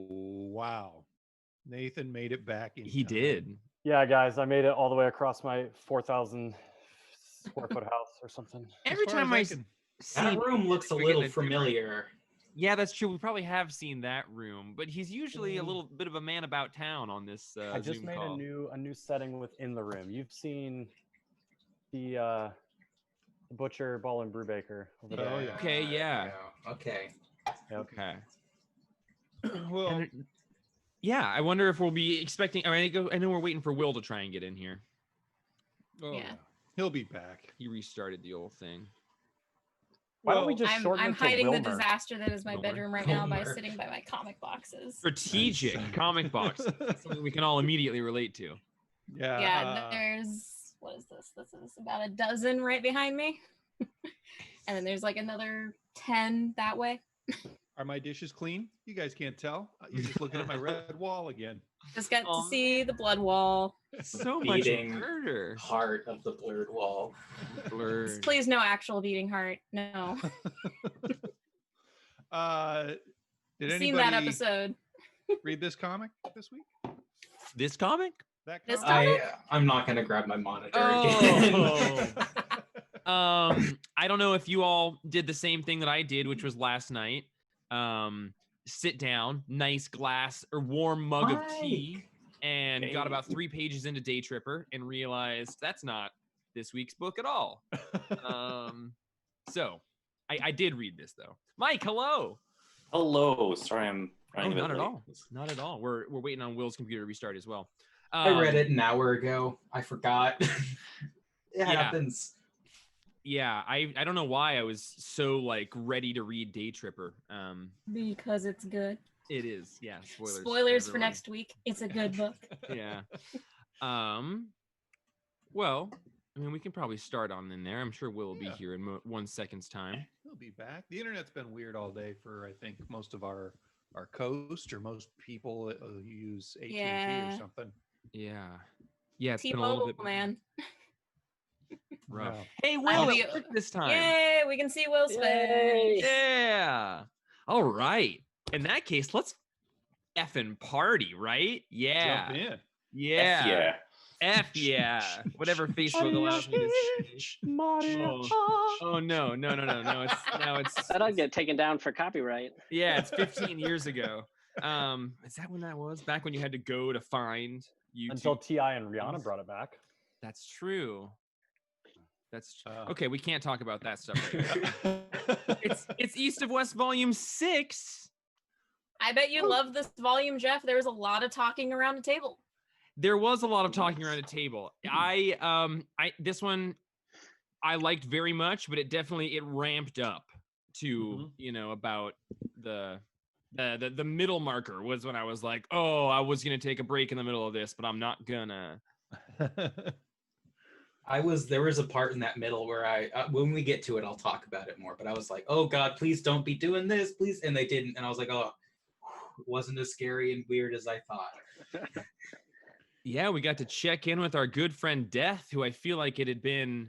wow. Nathan made it back in He time. did. Yeah, guys, I made it all the way across my 4,000 square foot house or something. Every time I see that room looks a little familiar. Yeah, that's true. We probably have seen that room, but he's usually a little bit of a man about town on this I just Zoom made call. a new setting within the room. You've seen the butcher, ball, and brewbaker over there. Oh yeah. Okay, yeah. Okay. Okay. Well, yeah, I wonder if we'll be expecting. I know we're waiting for Will to try and get in here. yeah. He'll be back. He restarted the old thing. Why don't we just shorten I'm it to hiding the Wilmer? disaster that is my bedroom right now by sitting by my comic boxes. Strategic comic box. Something we can all immediately relate to. Yeah. Yeah, there's, what is this? This is about a dozen right behind me. And then there's like another 10 that way. Are my dishes clean? You guys can't tell. You're just looking at my red wall again. Just got to see the blood wall. So much Beating murder. Heart of the blurred wall. Blurred. Please, no actual beating heart. No. Did anybody seen that episode? read this comic this week? This comic? That This comic? I'm not gonna grab my monitor again. I don't know if you all did the same thing that I did, which was last night. Sit down, nice glass or warm mug of tea, and got about 3 pages into Day Tripper and realized that's not this week's book at all. So I did read this though. Mike, hello. Hello. Sorry, I'm running a bit not at late. all. Not at all. We're waiting on Will's computer to restart as well. I read it an hour ago. I forgot. It happens. Yeah, I don't know why I was so like ready to read Day Tripper. Because it's good. It is, yeah. Spoilers for next week. It's a good book. Yeah. Well, I mean, we can probably start on in there. I'm sure Will be here in 1 second's time. He'll be back. The internet's been weird all day for I think most of our coast or most people use AT&T or something. Yeah. Yeah, it's been a T-Mobile, little bit man. rough. Wow. Hey, Will, this time. Yay, we can see Will's face. Yeah. All right. In that case, let's effing party, right? Yeah. Jump in. Yeah. F yeah. F yeah. Whatever Facebook allows me to say. Oh no. It's That'll get taken down for copyright. Yeah, it's 15 years ago. Is that when that was? Back when you had to go to find YouTube? Until T.I. and Rihanna brought it back. That's true. That's okay. We can't talk about that stuff right now. It's East of West Volume 6. I bet you love this volume, Jeff. There was a lot of talking around the table. There was a lot of talking around the table. This one I liked very much, but it ramped up to about the middle marker was when I was like, oh, I was gonna take a break in the middle of this, but I'm not gonna. There was a part in that middle where when we get to it, I'll talk about it more, but I was like, oh God, please don't be doing this, please. And they didn't. And I was like, oh, it wasn't as scary and weird as I thought. Yeah, we got to check in with our good friend Death, who I feel like it had been,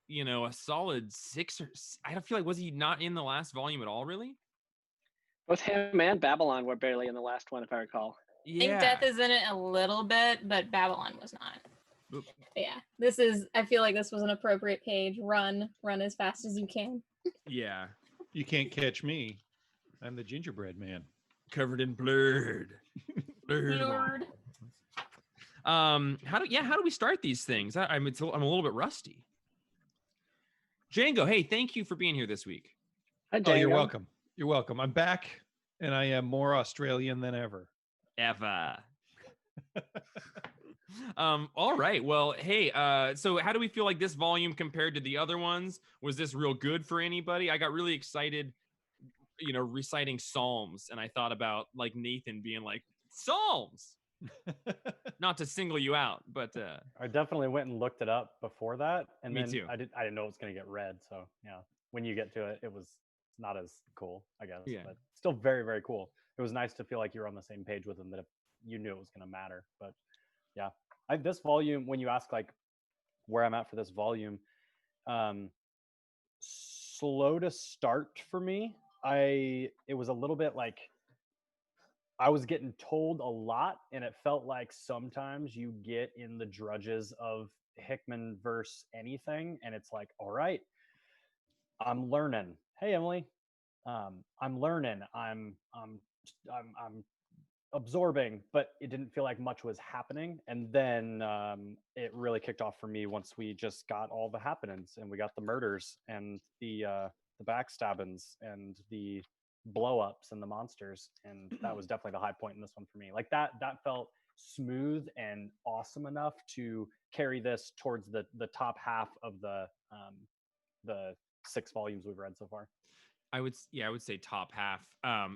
a solid 6 or I don't feel like, was he not in the last volume at all, really? Both him and Babylon were barely in the last one, if I recall. Yeah. I think Death is in it a little bit, but Babylon was not. Oop. Yeah, I feel like this was an appropriate page. Run as fast as you can. Yeah. You can't catch me. I'm the gingerbread man. Covered in blurred. Blurred. How do we start these things? I'm a little bit rusty. Django, hey, thank you for being here this week. Hi, Django. Oh, you're welcome. You're welcome. I'm back, and I am more Australian than ever. All right. Well, hey, so how do we feel like this volume compared to the other ones? Was this real good for anybody? I got really excited, reciting Psalms, and I thought about like Nathan being like, Psalms. Not to single you out, but I definitely went and looked it up before that, and Me then too. I didn't know it was going to get read. So yeah, when you get to it, it was not as cool, I guess. Yeah. But still very, very cool. It was nice to feel like you were on the same page with them, that if you knew it was going to matter. But yeah, this volume, when you ask like where I'm at for this volume, slow to start for me. It was a little bit like I was getting told a lot, and it felt like sometimes you get in the drudges of Hickman versus anything, and it's like, all right, I'm learning. Hey, Emily, I'm learning. I'm absorbing, but it didn't feel like much was happening. And then it really kicked off for me once we just got all the happenings, and we got the murders and the backstabbings and the blow ups and the monsters, and that was definitely the high point in this one for me. Like that felt smooth and awesome enough to carry this towards the top half of the 6 volumes we've read so far. I would say top half.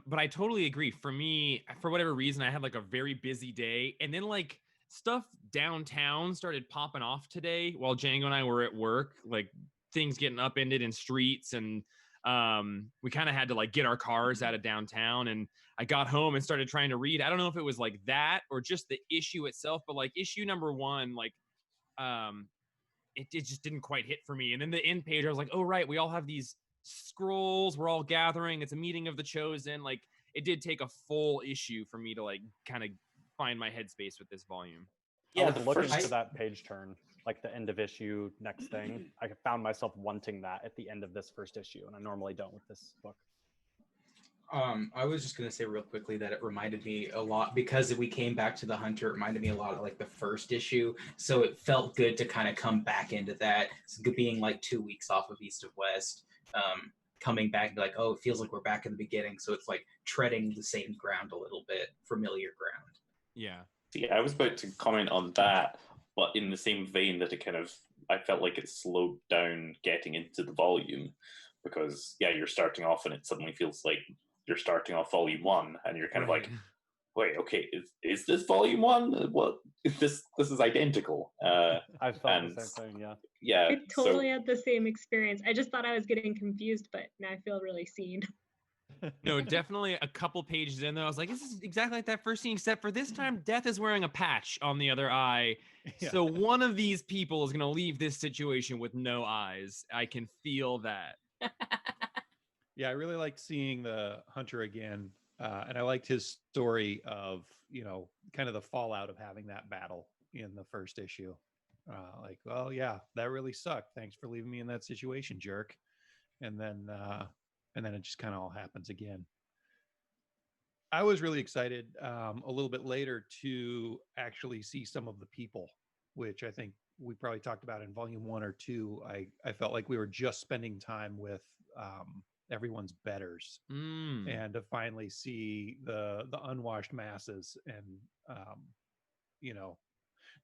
But I totally agree. For me, for whatever reason, I had like a very busy day, and then like stuff downtown started popping off today while Django and I were at work, like things getting upended in streets, and we kind of had to like get our cars out of downtown. And I got home and started trying to read. I don't know if it was like that or just the issue itself, but like issue number 1, like it just didn't quite hit for me. And then the end page, I was like, oh right, we all have these scrolls, we're all gathering, it's a meeting of the chosen. Like it did take a full issue for me to like kind of find my headspace with this volume. I was looking for that page turn, like the end of issue next thing. I found myself wanting that at the end of this first issue, and I normally don't with this book. I was just going to say real quickly that it reminded me a lot, because we came back to the Hunter, it reminded me a lot of like the first issue. So it felt good to kind of come back into that, being like 2 weeks off of East of West, coming back and be like, oh, it feels like we're back in the beginning. So it's like treading the same ground a little bit, familiar ground. Yeah. Yeah, I was about to comment on that, but in the same vein that I felt like it slowed down getting into the volume, because you're starting off and it suddenly feels like you're starting off volume 1, and you're kind of like, wait, okay, is this volume 1? What this is identical. I felt the same thing, yeah. I totally had the same experience. I just thought I was getting confused, but now I feel really seen. No, definitely a couple pages in there, I was like, this is exactly like that first scene, except for this time Death is wearing a patch on the other eye. Yeah. So one of these people is going to leave this situation with no eyes. I can feel that. Yeah, I really liked seeing the Hunter again. And I liked his story of, kind of the fallout of having that battle in the first issue. Like, well, yeah, that really sucked. Thanks for leaving me in that situation, jerk. And then it just kind of all happens again. I was really excited a little bit later to actually see some of the people, which I think we probably talked about in volume 1 or 2. I felt like we were just spending time with everyone's betters, and to finally see the unwashed masses, and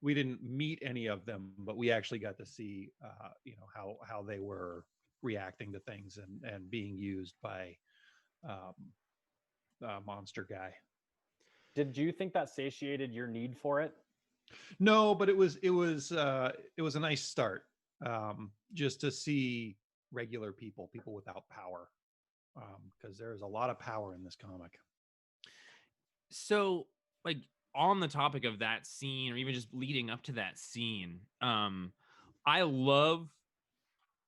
we didn't meet any of them, but we actually got to see how they were reacting to things and being used by monster guy. Did you think that satiated your need for it? No, but it was a nice start, just to see regular people without power, because there's a lot of power in this comic. So, like, on the topic of that scene, or even just leading up to that scene, I love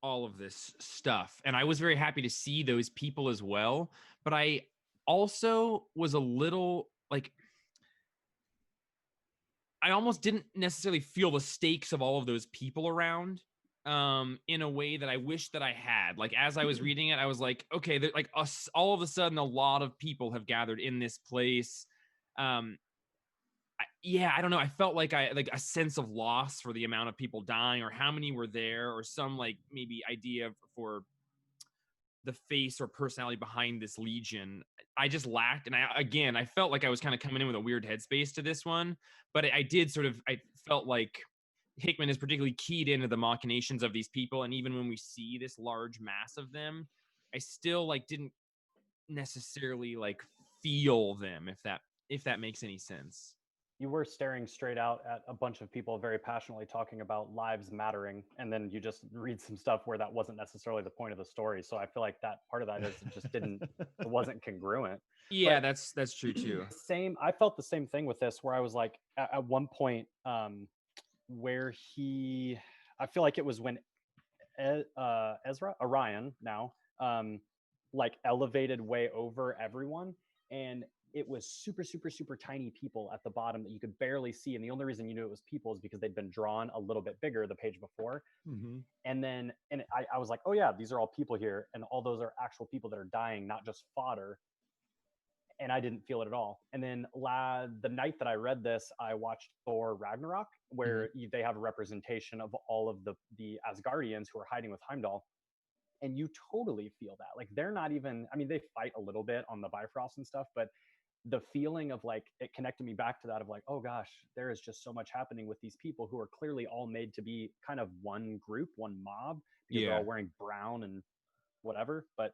all of this stuff, and I was very happy to see those people as well, but I also was a little like, I almost didn't necessarily feel the stakes of all of those people around in a way that I wish that I had. Like, as I was reading it, I was like, okay, like all of a sudden a lot of people have gathered in this place. I don't know. I felt like a sense of loss for the amount of people dying, or how many were there, or some like maybe idea for the face or personality behind this legion. I just lacked, and I felt like I was kind of coming in with a weird headspace to this one, but I felt like Hickman is particularly keyed into the machinations of these people, and even when we see this large mass of them, I still like didn't necessarily like feel them, if that makes any sense. You were staring straight out at a bunch of people very passionately talking about lives mattering, and then you just read some stuff where that wasn't necessarily the point of the story. So I feel like that part of that is it wasn't congruent. Yeah, but that's true too. I felt the same thing with this, where I was like, at one point, where I feel like it was when Orion now, like elevated way over everyone, and it was super, super, super tiny people at the bottom that you could barely see. And the only reason you knew it was people is because they'd been drawn a little bit bigger the page before. Mm-hmm. And then, I was like, oh yeah, these are all people here. And all those are actual people that are dying, not just fodder. And I didn't feel it at all. And then the night that I read this, I watched Thor Ragnarok, where they have a representation of all of the Asgardians who are hiding with Heimdall. And you totally feel that. Like, they're not even, I mean, they fight a little bit on the Bifrost and stuff, but the feeling of like, it connected me back to that of like, oh gosh, there is just so much happening with these people who are clearly all made to be kind of one group, one mob, because they're all wearing brown and whatever. But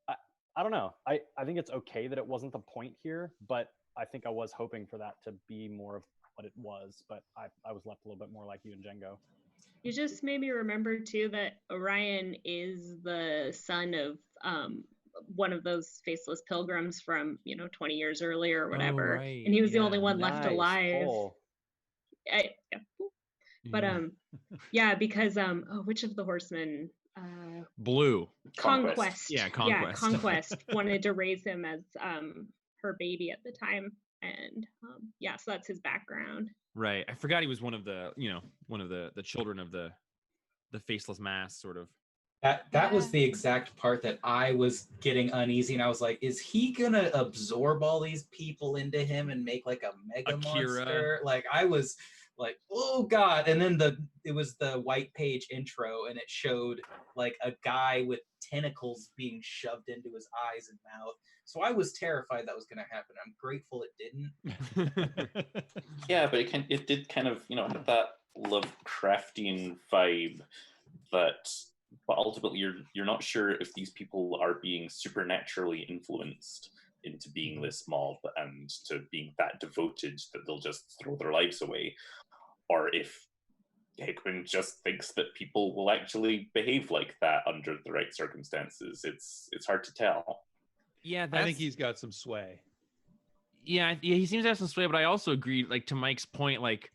I don't know. I think it's okay that it wasn't the point here, but I think I was hoping for that to be more of what it was. But I was left a little bit more like you and Django. You just made me remember too that Orion is the son of one of those faceless pilgrims from 20 years earlier or whatever, right. and he was the only one left alive. Cool. But yeah, because which of the horsemen? Blue. Conquest. Yeah, Conquest. Yeah, Conquest wanted to raise him as her baby at the time, and so that's his background. Right. I forgot he was one of the the children of the faceless mass, sort of. That was the exact part that I was getting uneasy, and I was like, is he gonna absorb all these people into him and make like a mega monster? Like, I was like, oh god. And then it was the white page intro, and it showed like a guy with tentacles being shoved into his eyes and mouth. So I was terrified that was going to happen. I'm grateful it didn't. Yeah, but it did kind of, have that Lovecraftian vibe but ultimately you're not sure if these people are being supernaturally influenced into being this mob and to being that devoted that they'll just throw their lives away, or if Hickman just thinks that people will actually behave like that under the right circumstances. It's hard to tell. Yeah, I think he's got some sway. Yeah, he seems to have some sway, but I also agree, like, to Mike's point, like,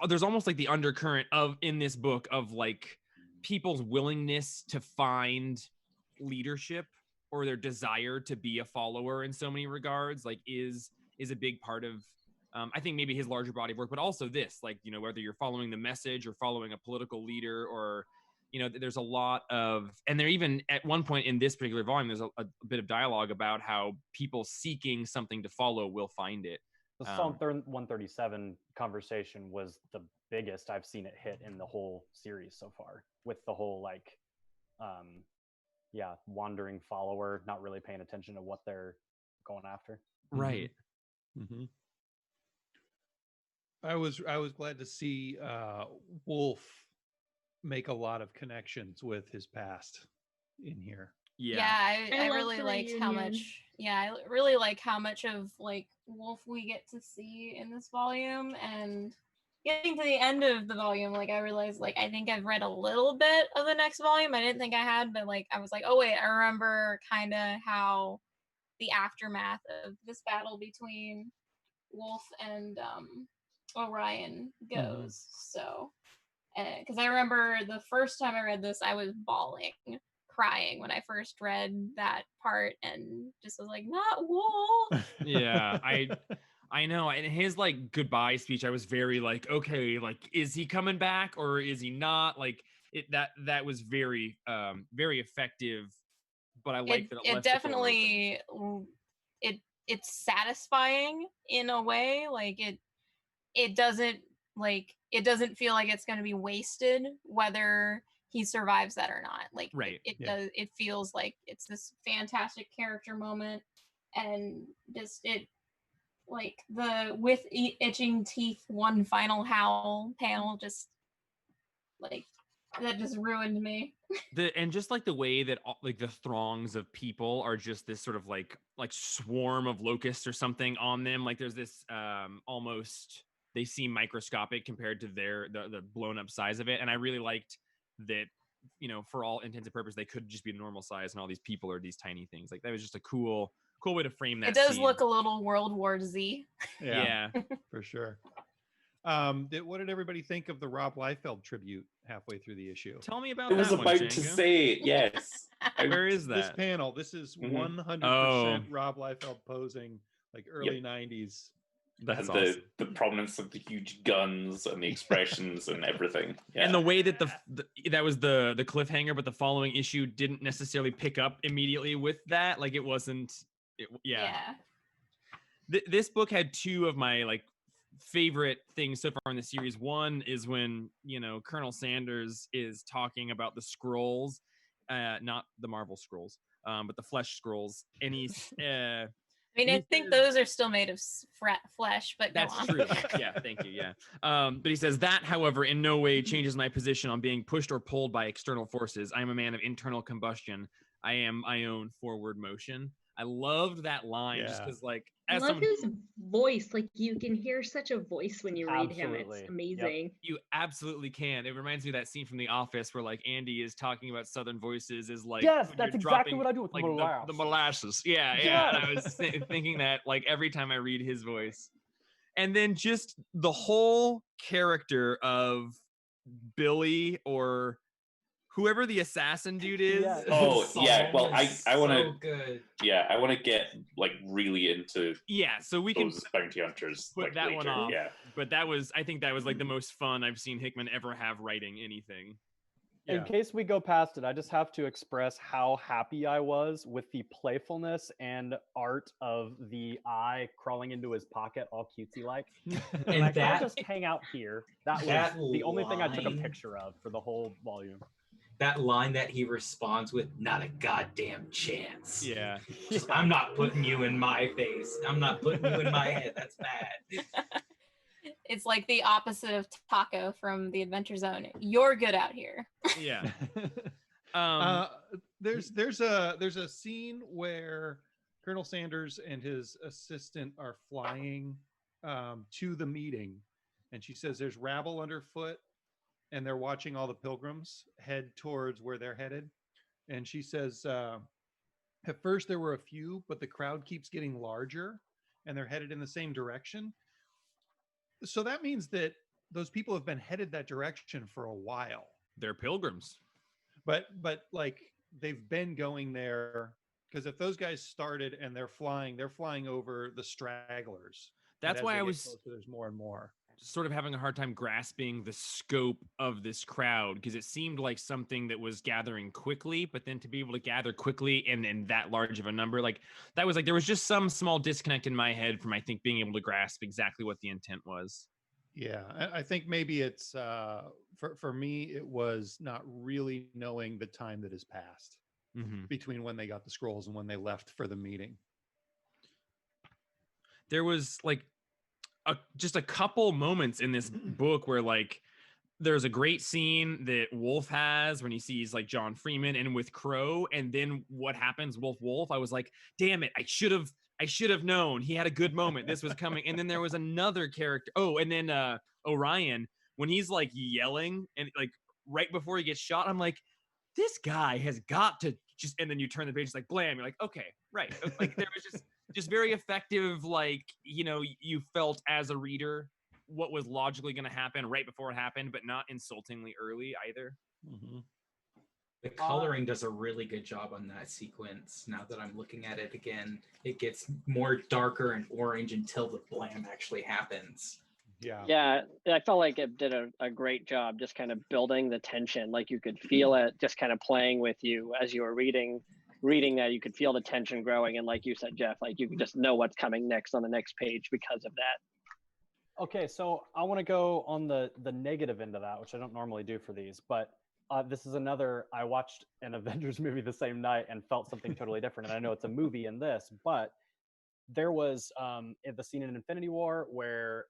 there's almost like the undercurrent in this book of like people's willingness to find leadership or their desire to be a follower in so many regards, like is a big part of I think maybe his larger body of work, but also this, like, whether you're following the message or following a political leader, or there's a lot of, and there even at one point in this particular volume, there's a bit of dialogue about how people seeking something to follow will find it. The Psalm 137 conversation was the biggest I've seen it hit in the whole series so far, with the whole like, wandering follower, not really paying attention to what they're going after. Right. Mm-hmm. I was glad to see Wolf make a lot of connections with his past in here. I really liked how much. Yeah, I really like how much of like Wolf we get to see in this volume, and getting to the end of the volume, like I realized, like I think I've read a little bit of the next volume. I didn't think I had, but like I was like, oh wait, I remember kind of how the aftermath of this battle between Wolf and Orion goes. So, because I remember the first time I read this, I was crying when I first read that part, and just was like, not Wolf. Yeah, I know. And his like goodbye speech, I was very like, okay, like, is he coming back or is he not? Like that was very very effective. But I like that it definitely it's satisfying in a way. Like it doesn't feel like it's going to be wasted whether he survives that or not. Like, right. It feels like it's this fantastic character moment, and just it like the with itching teeth one final howl panel just like that just ruined me. And just like the way that like the throngs of people are just this sort of like swarm of locusts or something on them. Like there's this almost, they seem microscopic compared to the blown up size of it. And I really liked that, for all intents and purposes, they could just be normal size, and all these people are these tiny things. Like that was just a cool way to frame that. It does scene. look a little World War Z. Yeah. For sure. What did everybody think of the Rob Liefeld tribute halfway through the issue? Tell me about I was that about one, to Django. say, yes. Where is This that? panel. This is Mhm. 100% Oh. Rob Liefeld posing like early 90s. That's And awesome. the prominence of the huge guns and the expressions and everything. Yeah. And the way that that was the cliffhanger, but the following issue didn't necessarily pick up immediately with that. Like it wasn't. This book had two of my like favorite things so far in the series. One is when Colonel Sanders is talking about the scrolls, not the Marvel scrolls, but the flesh scrolls, and he's. I mean, I think those are still made of flesh, but go That's on. true. Yeah, thank you. Yeah. But he says that, however, in no way changes my position on being pushed or pulled by external forces. I am a man of internal combustion. I am my own forward motion. I loved that line just because, like, I as love someone his voice. Like you can hear such a voice when you read him. Absolutely. It's Yep. amazing. you absolutely can. It reminds me of that scene from The Office where like Andy is talking about Southern voices is like Yes, when that's you're exactly dropping, what I do with like molasses. the molasses. Yeah. And I was thinking that like every time I read his voice. And then just the whole character of Billy or whoever the assassin dude is. Yeah. Oh yeah, well is I want to so good. yeah, I want to get like really into Yeah, so we can those bounty hunters put like that later. one off. Yeah. But I think that was like the most fun I've seen Hickman ever have writing anything. In case we go past it, I just have to express how happy I was with the playfulness and art of the eye crawling into his pocket, all cutesy like. And Like, I'll that just hang out here. That was that the only thing I took a line- picture of for the whole volume. that line that he responds with, "Not a goddamn chance." Yeah. Just, I'm not putting you in my face. I'm not putting you in my head. That's bad. It's like the opposite of Taco from the Adventure Zone. You're good out here. Yeah. There's a scene where Colonel Sanders and his assistant are flying to the meeting, and she says there's rabble underfoot, and they're watching all the pilgrims head towards where they're headed. And she says, at first there were a few, but the crowd keeps getting larger, and they're headed in the same direction. So that means that those people have been headed that direction for a while. They're pilgrims. But like they've been going there because if those guys started and they're flying over the stragglers. That's why I was closer, there's more and more. Sort of having a hard time grasping the scope of this crowd because it seemed like something that was gathering quickly, but then to be able to gather quickly and that large of a number, like that was like there was just some small disconnect in my head from I think being able to grasp exactly what the intent was. Yeah, I think maybe it's for me it was not really knowing the time that has passed between when they got the scrolls and when they left for the meeting. There was like just a couple moments in this book where like there's a great scene that Wolf has when he sees like John Freeman and with Crow, and then what happens, Wolf. I was like, damn it, I should have known. He had a good moment. This was coming. And then there was another character. Oh, and then Orion, when he's like yelling and like right before he gets shot, I'm like, this guy has got to just, and then you turn the page, it's like blam, you're like, okay, right. Like there was just very effective, like, you felt as a reader what was logically going to happen right before it happened, but not insultingly early either. The coloring does a really good job on that sequence. Now that I'm looking at it again, it gets more darker and orange until the blam actually happens. Yeah, I felt like it did a great job just kind of building the tension. Like you could feel it just kind of playing with you as you were reading that. You could feel the tension growing, and like you said, Jeff, like you could just know what's coming next on the next page because of that. Okay, so I want to go on the negative end of that, which I don't normally do for these, but this is another, I watched an Avengers movie the same night and felt something totally different. And I know it's a movie in this, but there was the scene in Infinity War where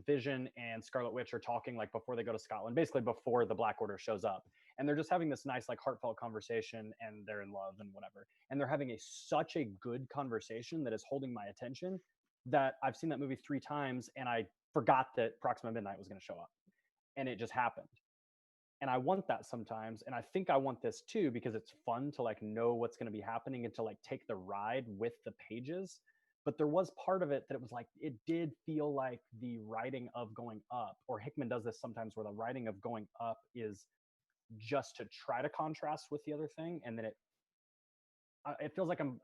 Vision and Scarlet Witch are talking like before they go to Scotland, basically before the Black Order shows up. And they're just having this nice, like heartfelt conversation, and they're in love and whatever. And they're having such a good conversation that is holding my attention that I've seen that movie 3 times and I forgot that Proxima Midnight was going to show up. And it just happened. And I want that sometimes. And I think I want this too, because it's fun to like know what's going to be happening and to like take the ride with the pages. But there was part of it that it was like, it did feel like the writing of Going Up, or Hickman does this sometimes where the writing of Going Up is just to try to contrast with the other thing, and then it feels like I'm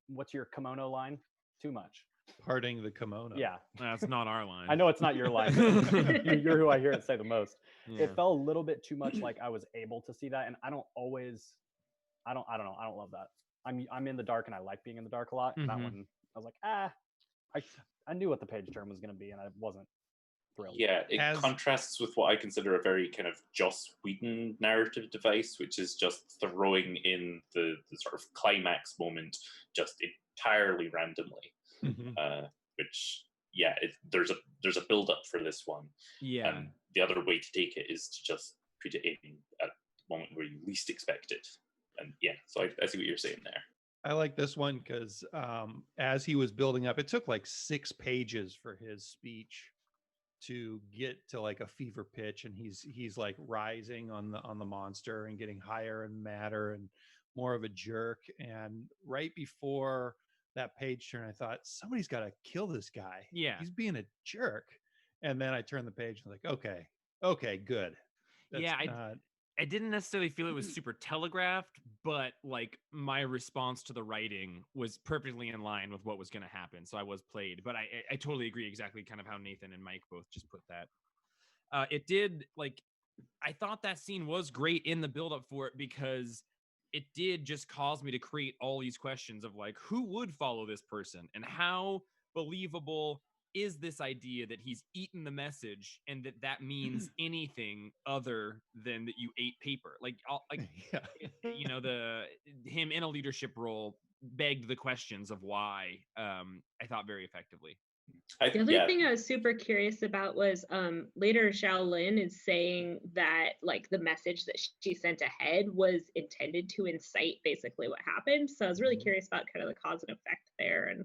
what's your kimono line? Too much. Parting the kimono. Yeah, That's not our line. I know it's not your line. You're who I hear it say the most. Yeah. It felt a little bit too much like I was able to see that, and I don't know. I don't love that. I'm in the dark, and I like being in the dark a lot. And that one, I was like, I knew what the page turn was going to be, and I wasn't thrilled. Yeah, it contrasts with what I consider a very kind of Joss Whedon narrative device, which is just throwing in the sort of climax moment just entirely randomly. Which, yeah, there's a build up for this one. Yeah. And the other way to take it is to just put it in at the moment where you least expect it. And yeah, so I see what you're saying there. I like this one because as he was building up, it took like 6 pages for his speech to get to like a fever pitch, and he's like rising on the monster and getting higher and madder and more of a jerk. And right before that page turn, I thought somebody's got to kill this guy. Yeah, he's being a jerk. And then I turned the page and like, okay, good. That's I didn't necessarily feel it was super telegraphed, but like my response to the writing was perfectly in line with what was going to happen. So I was played, but I totally agree exactly kind of how Nathan and Mike both just put that. It did, like, I thought that scene was great in the buildup for it because it did just cause me to create all these questions of like, who would follow this person and how believable is this idea that he's eaten the message and that means anything other than that you ate paper? Like, you know, him in a leadership role begged the questions of why. I thought very effectively. The other thing I was super curious about was later Xiaolin is saying that like the message that she sent ahead was intended to incite basically what happened. So I was really curious about kind of the cause and effect there. And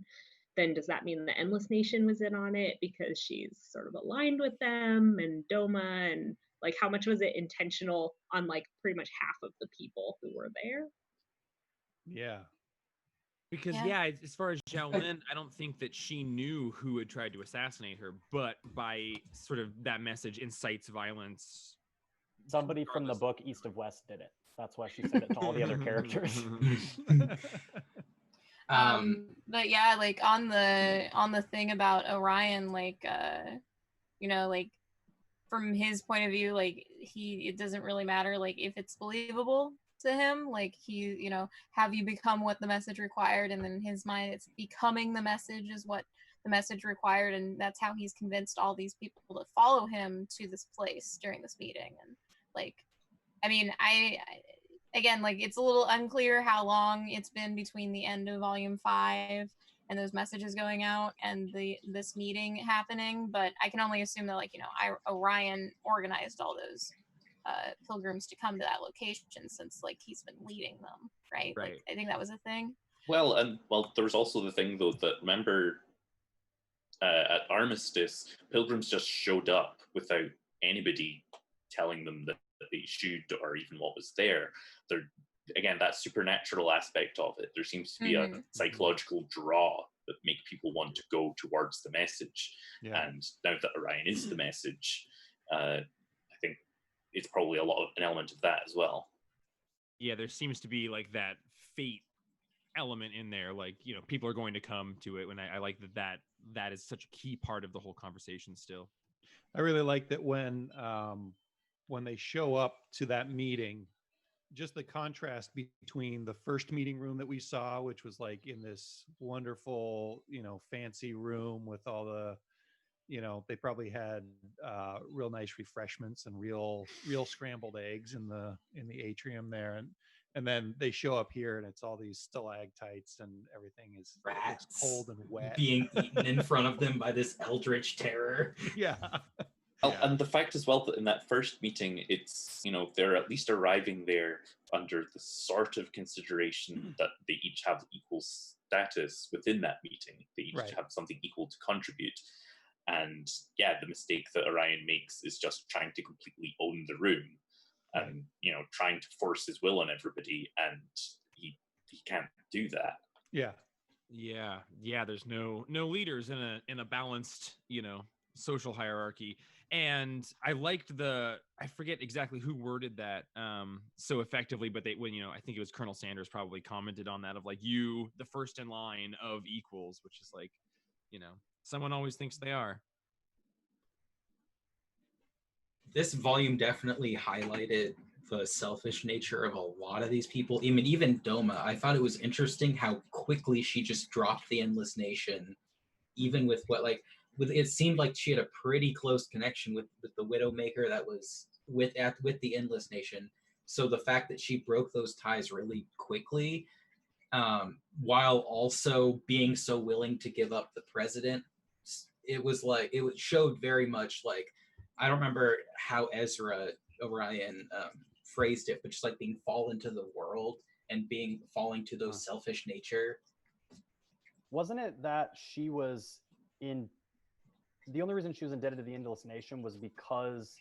then does that mean the Endless Nation was in on it because she's sort of aligned with them and Doma, and like how much was it intentional on like pretty much half of the people who were there? Yeah. Because as far as Xiaolin, I don't think that she knew who had tried to assassinate her, but by sort of that message incites violence. Somebody from the book East of West did it. That's why she said it to all the other characters. But yeah, like on the thing about Orion, like you know, like from his point of view, like it doesn't really matter like if it's believable to him, like he, you know, have you become what the message required, and then in his mind it's becoming the message is what the message required, and that's how he's convinced all these people to follow him to this place during this meeting. And like, I mean, I again, like it's a little unclear how long it's been between the end of volume 5 and those messages going out and this meeting happening, but I can only assume that, like, you know, Orion organized all those pilgrims to come to that location since like he's been leading them, right? Like I think that was a thing. Well, there was also the thing though that remember at Armistice, pilgrims just showed up without anybody telling them that they should or even what was there. Again, that supernatural aspect of it. There seems to be a psychological draw that make people want to go towards the message. Yeah. And now that Orion is the message, I think it's probably an element of that as well. Yeah, there seems to be like that fate element in there. Like, you know, people are going to come to it. When I like that is such a key part of the whole conversation still. I really like that when they show up to that meeting, just the contrast between the first meeting room that we saw, which was like in this wonderful, you know, fancy room with all the, you know, they probably had real nice refreshments and real scrambled eggs in the atrium there, and then they show up here and it's all these stalactites and everything is rats cold and wet being eaten in front of them by this eldritch terror. Yeah. And the fact as well that in that first meeting, it's, you know, they're at least arriving there under the sort of consideration that they each have equal status within that meeting. They each have something equal to contribute. And yeah, the mistake that Orion makes is just trying to completely own the room and, you know, trying to force his will on everybody. And he can't do that. Yeah. There's no leaders in a balanced, you know, social hierarchy. And I liked I forget exactly who worded that so effectively, but I think it was Colonel Sanders probably commented on that of like, you, the first in line of equals, which is like, someone always thinks they are. This volume definitely highlighted the selfish nature of a lot of these people. Even Doma. I thought it was interesting how quickly she just dropped the Endless Nation, even with it seemed like she had a pretty close connection with the Widowmaker that was with the Endless Nation. So the fact that she broke those ties really quickly, while also being so willing to give up the president, it showed very much like, I don't remember how Ezra Orion phrased it, but just like being fallen to the world and falling to those selfish nature. Wasn't it that she was the only reason she was indebted to the Endless Nation was because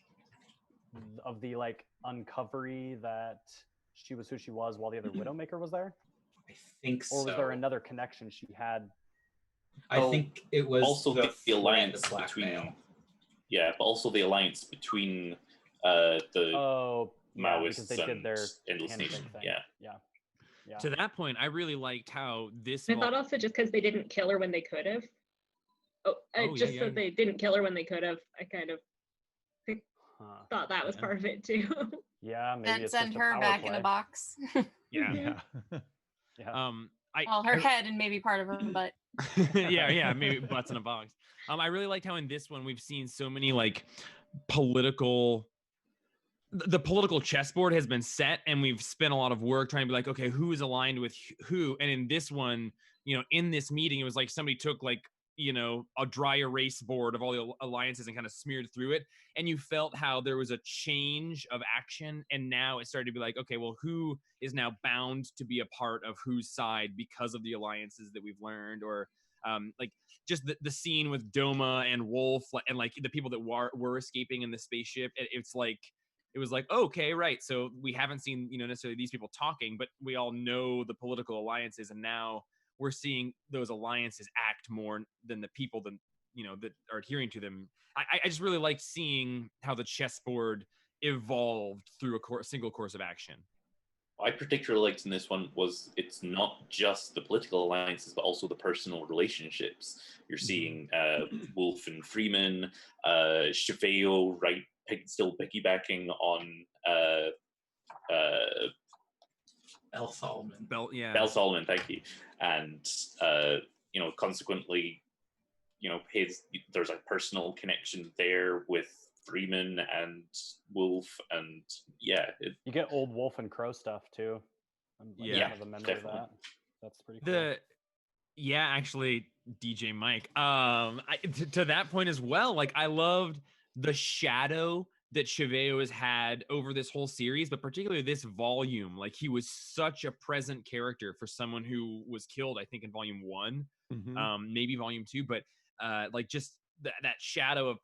of the like uncovery that she was who she was while the other Widowmaker was there? I think so. Or was there another connection she had? I think it was also the alliance between. Yeah, but also the alliance between the Maoists and Endless Nation. Yeah. To that point, I really liked how this. I thought also just because they didn't kill her when they could have. They didn't kill her when they could have. I kind of thought that was part of it too. Yeah, maybe and send her back in a box. Yeah. Her head and maybe part of her butt. yeah, maybe butts in a box. I really liked how in this one we've seen so many like the political chessboard has been set, and we've spent a lot of work trying to be like, okay, who is aligned with who? And in this one, in this meeting, it was like somebody took like, a dry erase board of all the alliances and kind of smeared through it. And you felt how there was a change of action. And now it started to be like, okay, well, who is now bound to be a part of whose side because of the alliances that we've learned? Or like just the scene with Doma and Wolf and like the people that were escaping in the spaceship. It was like, okay, right. So we haven't seen, necessarily these people talking, but we all know the political alliances. And now we're seeing those alliances act more than the people that are adhering to them. I just really like seeing how the chessboard evolved through a single course of action. I particularly liked in this one was it's not just the political alliances, but also the personal relationships. You're seeing Wolf and Freeman, Cheveo, right, still piggybacking on Bell Solomon. Bell Solomon, thank you. And consequently, there's a personal connection there with Freeman and Wolf, and you get old Wolf and Crow stuff too. Definitely. That's pretty cool. Actually, DJ Mike. To that point as well, like I loved the shadow that Cheveo has had over this whole series, but particularly this volume. Like he was such a present character for someone who was killed, I think, in volume 1, maybe volume 2, but like just that shadow of,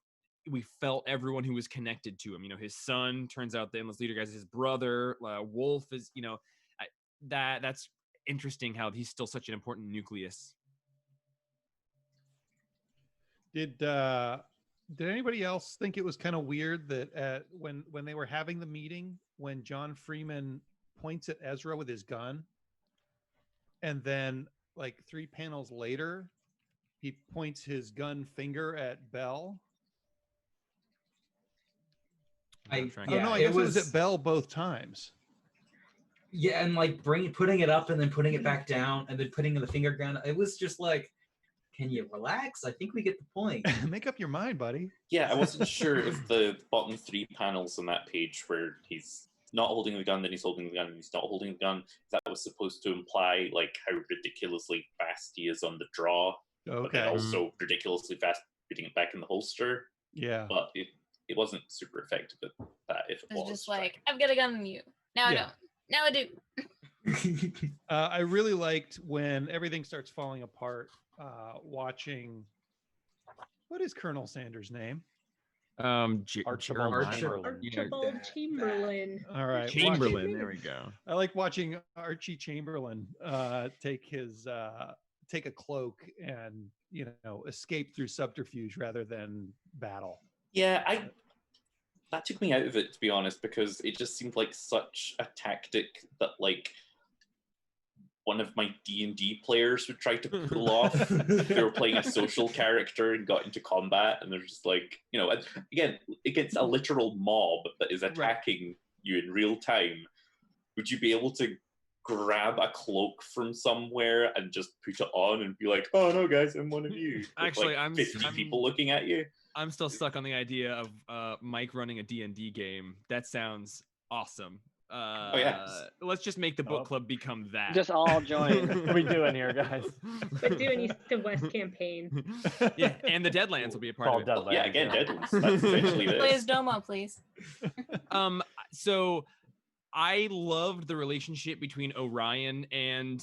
we felt everyone who was connected to him. His son turns out the Endless Leader guy's his brother. Wolf is, that's interesting how he's still such an important nucleus. Did anybody else think it was kind of weird that when they were having the meeting, when John Freeman points at Ezra with his gun, and then like 3 panels later, he points his gun finger at Bell? I guess it was at Bell both times. Yeah, and like putting it up and then putting it back down and then putting the finger down. It was just like, can you relax? I think we get the point. Make up your mind, buddy. Yeah, I wasn't sure if the bottom 3 panels on that page where he's not holding the gun, then he's holding the gun, and he's not holding the gun, that was supposed to imply like how ridiculously fast he is on the draw, but then also ridiculously fast putting it back in the holster. Yeah. But it wasn't super effective at that. If it was just like, I've got a gun on you. Now I don't. Now I do. I really liked when everything starts falling apart, watching, what is Colonel Sanders' name? Archibald Chamberlain. All right, Chamberlain. There we go. I like watching Archie Chamberlain take a cloak and escape through subterfuge rather than battle. Yeah, that took me out of it, to be honest, because it just seemed like such a tactic that like one of my D&D players would try to pull off. They were playing a social character and got into combat, and they're just like, again, against a literal mob that is attacking you in real time, would you be able to grab a cloak from somewhere and just put it on and be like, oh no guys, I'm one of you? Actually, like 50 people looking at you. I'm still stuck on the idea of Mike running a D&D game. That sounds awesome. Let's just make the book club become that. Just all join. What are we doing here, guys? But do an East to West campaign. Yeah, and the Deadlands will be a part of it. Yeah, again, Deadlands. That's essentially this. Play as Doma, please. So I loved the relationship between Orion and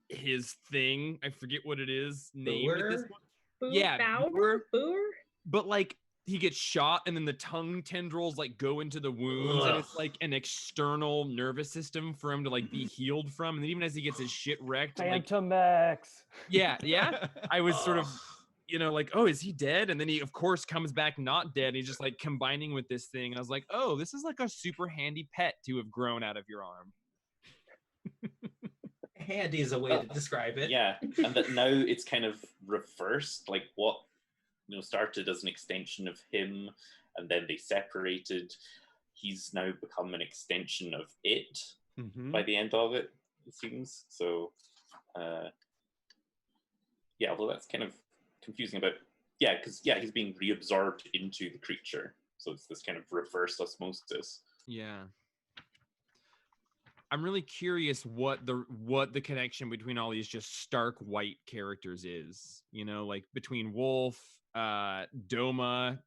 his thing. I forget what it is. Name at this one. Boor? But like he gets shot and then the tongue tendrils like go into the wounds and it's like an external nervous system for him to like be healed from. And then even as he gets his shit wrecked, Phantom X. Yeah. I was sort of, like, oh, is he dead? And then he of course comes back not dead. He's just like combining with this thing. And I was like, oh, this is like a super handy pet to have grown out of your arm. Handy is a way to describe it. Yeah, and that now it's kind of reversed. Like what started as an extension of him, and then they separated. He's now become an extension of it by the end of it seems. So, although that's kind of confusing about, because he's being reabsorbed into the creature. So it's this kind of reverse osmosis. Yeah. I'm really curious what the connection between all these just stark white characters is. Like between Wolf, Doma,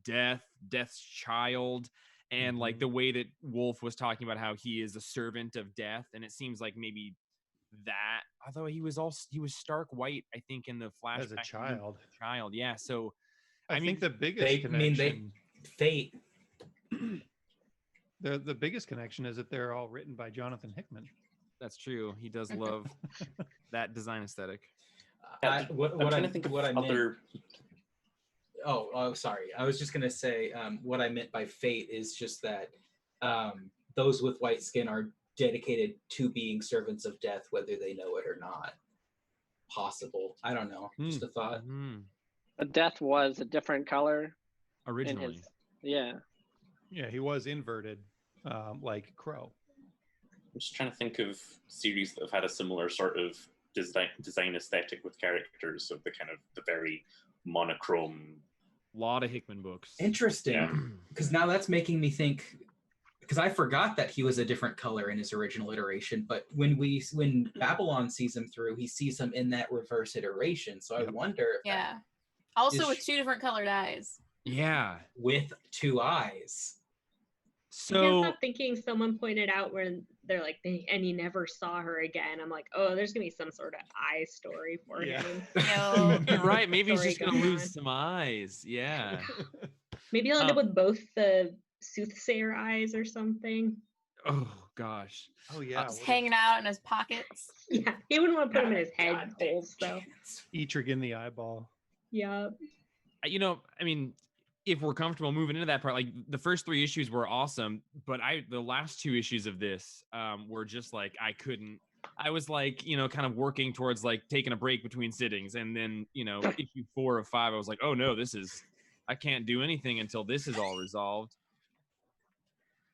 Death's child, and like the way that Wolf was talking about how he is a servant of death, and it seems like maybe that. Although he was stark white, I think in the flashback as a child. Yeah. So I mean, the biggest connection. Fate. The biggest connection is that they're all written by Jonathan Hickman. That's true. He does love that design aesthetic. What I think of other. Oh, sorry. I was just gonna say what I meant by fate is just that those with white skin are dedicated to being servants of death, whether they know it or not. Possible. I don't know. Just a thought. But Death was a different color originally. Yeah, he was inverted, like Crow. I'm just trying to think of series that have had a similar sort of design aesthetic with characters of the kind of the very monochrome. A lot of Hickman books. Interesting, because now that's making me think. Because I forgot that he was a different color in his original iteration, but when Babylon sees him through, he sees him in that reverse iteration. So I wonder. If also with two different colored eyes. Yeah, with two eyes. So I can't stop thinking someone pointed out when they're like, and he never saw her again. I'm like, oh, there's gonna be some sort of eye story for him. You're right. Maybe he's just gonna lose some eyes. Yeah. Maybe he'll end up with both the soothsayer eyes or something. Oh gosh. Oh yeah. Just hanging out in his pockets. Yeah, he wouldn't want to put him in his head holes though. Etrigan the eyeball. Yeah. I mean, if we're comfortable moving into that part, like the first 3 issues were awesome, but the last 2 issues of this were just like I was like, kind of working towards like taking a break between sittings, and then issue 4 of 5, I was like, oh no, I can't do anything until this is all resolved.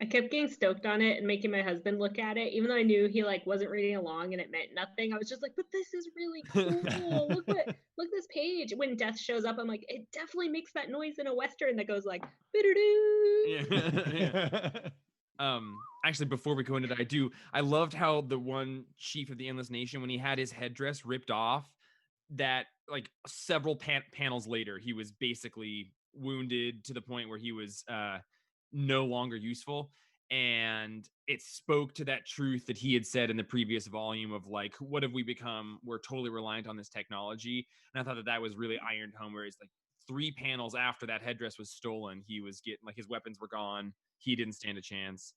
I kept getting stoked on it and making my husband look at it, even though I knew he like wasn't reading along and it meant nothing. I was just like, but this is really cool. Look this page. When Death shows up, I'm like, it definitely makes that noise in a Western that goes like yeah. Actually, before we go into that, I loved how the one chief of the Endless Nation, when he had his headdress ripped off, that like several panels later, he was basically wounded to the point where he was no longer useful, and it spoke to that truth that he had said in the previous volume of like, what have we become? We're totally reliant on this technology. And I thought that was really ironed home, where it's like 3 panels after that headdress was stolen, he was getting like his weapons were gone, he didn't stand a chance.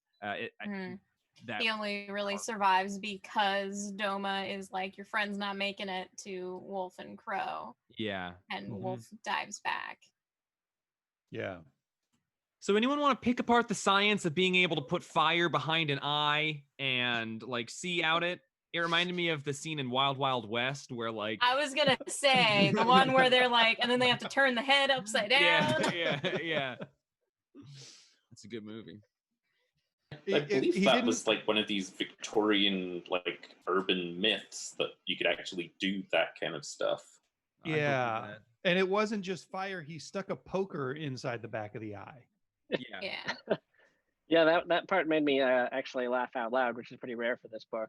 He only really survives because Doma is like, your friend's not making it to Wolf and Crow. Yeah. And Wolf dives back. Yeah. So anyone want to pick apart the science of being able to put fire behind an eye and like see out it? It reminded me of the scene in Wild Wild West where like I was gonna say the one where they're like, and then they have to turn the head upside down. yeah. That's a good movie. I believe that was like one of these Victorian like urban myths that you could actually do that kind of stuff. Yeah. And it wasn't just fire. He stuck a poker inside the back of the eye. Yeah. Yeah, that part made me actually laugh out loud, which is pretty rare for this book.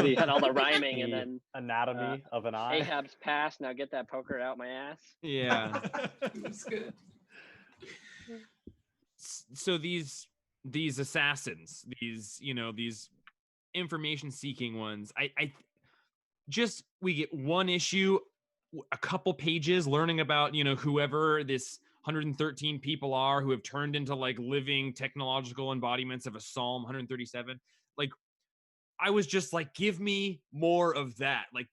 He had all the rhyming and then anatomy of an eye. Ahab's pass. Now get that poker out my ass. Yeah. It was good. So these assassins, these information seeking ones, I just, we get one issue, a couple pages learning about, whoever this 113 people are who have turned into like living technological embodiments of a Psalm 137. Like, I was just like, give me more of that. Like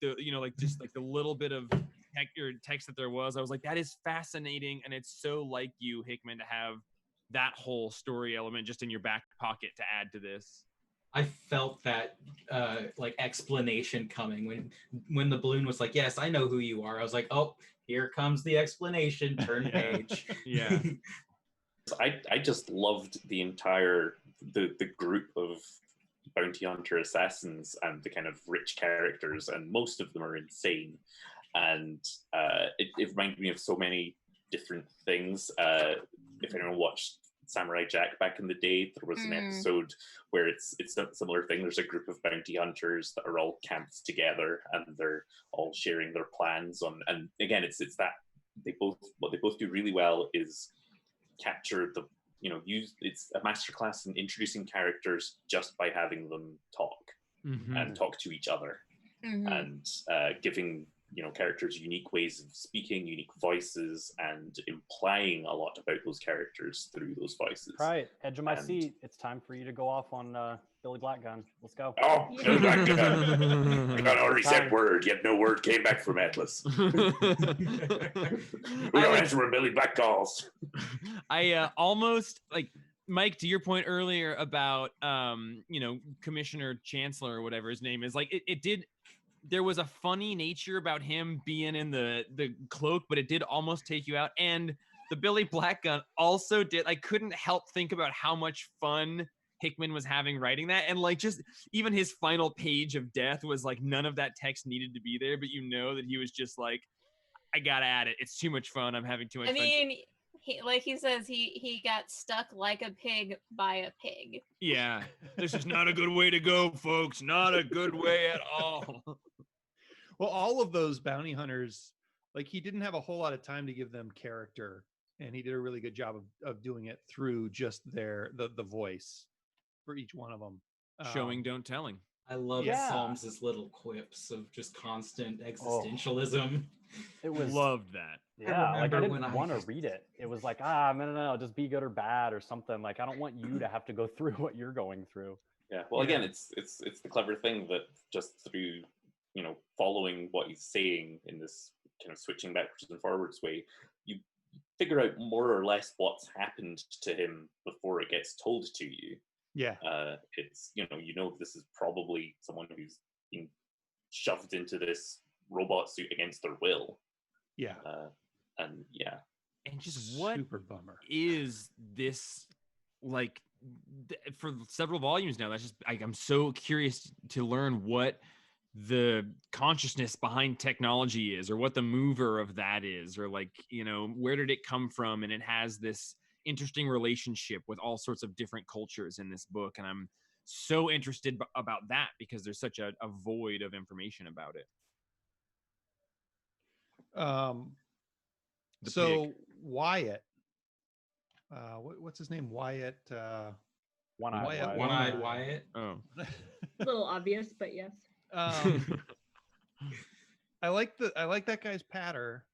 just like the little bit of text that there was. I was like, that is fascinating. And it's so like you, Hickman, to have that whole story element just in your back pocket to add to this. I felt that like explanation coming when the balloon was like, yes, I know who you are. I was like, oh, here comes the explanation. Turn page. Yeah. I just loved the entire the group of bounty hunter assassins and the kind of rich characters, and most of them are insane. And it reminded me of so many different things. If anyone watched Samurai Jack back in the day, there was an episode where it's a similar thing. There's a group of bounty hunters that are all camped together and they're all sharing their plans on. And again, it's that what they both do really well is capture the it's a masterclass in introducing characters just by having them talk and talk to each other and giving characters unique ways of speaking, unique voices, and implying a lot about those characters through those voices. Right, edge of my seat. It's time for you to go off on Billy Blackgun. Let's go. Oh, Billy Blackgun. I got already said word, yet no word came back from Atlas. We don't answer when Billy Black calls. I almost like Mike, to your point earlier about Commissioner Chancellor or whatever his name is, like it did. There was a funny nature about him being in the cloak, but it did almost take you out. And the Billy Blackgun also did. I couldn't help think about how much fun Hickman was having writing that. And like just even his final page of death was like none of that text needed to be there, but that he was just like, I gotta add it. It's too much fun. I'm having too much fun. I mean, he says he got stuck like a pig by a pig. Yeah. This is not a good way to go, folks. Not a good way at all. Well, all of those bounty hunters, like he didn't have a whole lot of time to give them character, and he did a really good job of doing it through just the voice for each one of them. Showing, don't telling. I love Psalms' little quips of just constant existentialism. It was loved that. Yeah, like I didn't want to read it. It was like, no, just be good or bad or something. Like I don't want you to have to go through what you're going through. Yeah. Well, again, it's the clever thing that just through following what he's saying in this kind of switching backwards and forwards way, you figure out more or less what's happened to him before it gets told to you. Yeah. It's this is probably someone who's been shoved into this robot suit against their will. Yeah. And just what super bummer is this like for several volumes now? That's just I'm so curious to learn what the consciousness behind technology is, or what the mover of that is, or like where did it come from. And it has this interesting relationship with all sorts of different cultures in this book, and I'm so interested about that because there's such a void of information about it. So Wyatt, what's his name? Wyatt. One-eyed Wyatt. Oh, a little obvious, but yes. I like that guy's patter,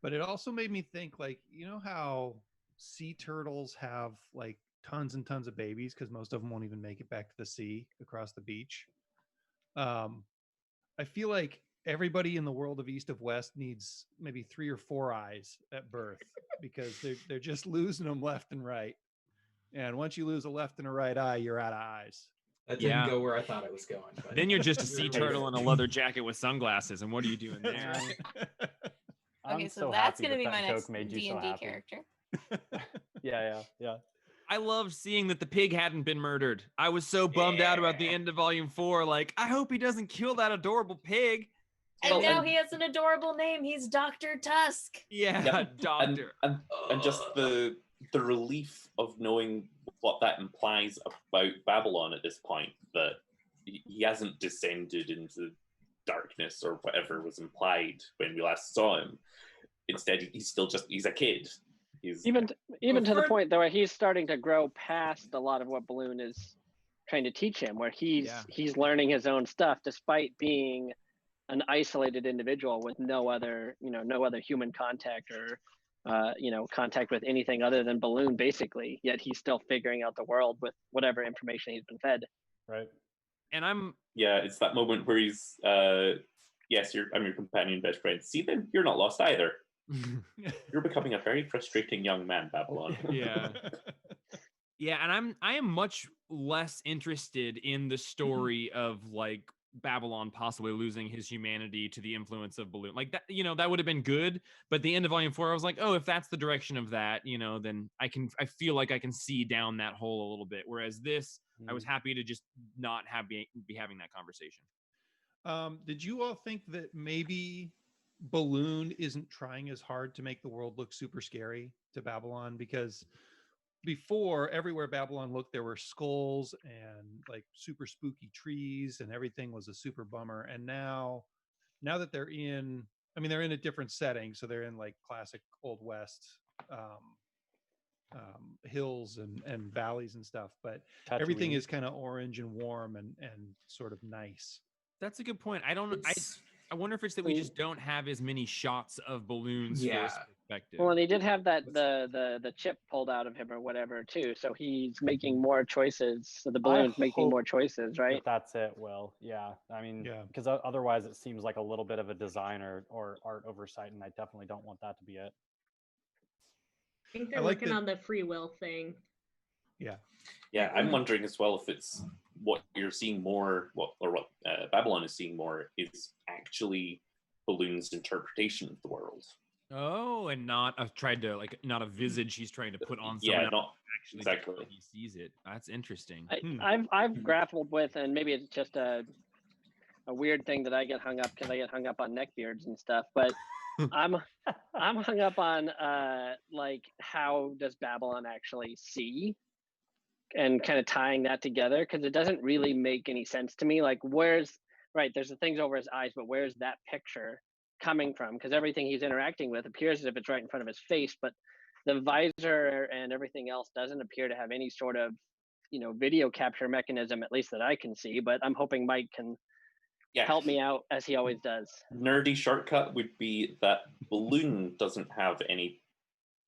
but it also made me think, like, how sea turtles have like tons and tons of babies because most of them won't even make it back to the sea across the beach. I feel like everybody in the world of East of West needs maybe 3 or 4 eyes at birth because they're just losing them left and right. And once you lose a left and a right eye, you're out of eyes. That didn't go where I thought it was going. But Then you're just a sea turtle in a leather jacket with sunglasses, and what are you doing there? Okay, so that's gonna be my next D&D character. Yeah. I loved seeing that the pig hadn't been murdered. I was so bummed out about the end of Volume 4. Like, I hope he doesn't kill that adorable pig. And now he has an adorable name. He's Dr. Tusk. Yeah, Doctor. And just the relief of knowing what that implies about Babylon at this point, that he hasn't descended into darkness or whatever was implied when we last saw him. Instead, he's a kid. He's even to the point though where he's starting to grow past a lot of what Balloon is trying to teach him, where he's learning his own stuff despite being an isolated individual with no other human contact or contact with anything other than Balloon, basically. Yet he's still figuring out the world with whatever information he's been fed. Right. And it's that moment where he's yes, I'm your companion, best friend. See, then you're not lost either. You're becoming a very frustrating young man, Babylon. Yeah. Yeah, and I am much less interested in the story of like Babylon possibly losing his humanity to the influence of Balloon. Like that, that would have been good. But at the end of Volume 4, I was like, oh, if that's the direction of that, then I feel like I can see down that hole a little bit. Whereas this, I was happy to just not be having that conversation. Did you all think that maybe Balloon isn't trying as hard to make the world look super scary to Babylon? Because before, everywhere Babylon looked, there were skulls and like super spooky trees, and everything was a super bummer. And now that they're in a different setting, so they're in like classic Old West hills and valleys and stuff, but everything is kind of orange and warm and sort of nice. That's a good point. I wonder if it's that we just don't have as many shots of Balloon's first perspective. Well, and he did have that the chip pulled out of him or whatever too, so he's making more choices. So the Balloon's making more choices, right? That's it. Will, yeah. I mean, because otherwise it seems like a little bit of a design or art oversight, and I definitely don't want that to be it. I think they're working on the free will thing. Yeah, I'm wondering as well if it's what you're seeing more, what Babylon is seeing more is actually Balloon's interpretation of the world. Oh, and not a visage he's trying to put on someone. Yeah, else. not Actually, exactly. He sees it. That's interesting. I've grappled with, and maybe it's just a weird thing that I get hung up because I get hung up on neckbeards and stuff, but I'm hung up on like how does Babylon actually see, and kind of tying that together, because it doesn't really make any sense to me. Like there's the things over his eyes, but where's that picture coming from? Because everything he's interacting with appears as if it's right in front of his face, but the visor and everything else doesn't appear to have any sort of video capture mechanism, at least that I can see. But I'm hoping Mike can help me out, as he always does. Nerdy shortcut would be that Balloon doesn't have any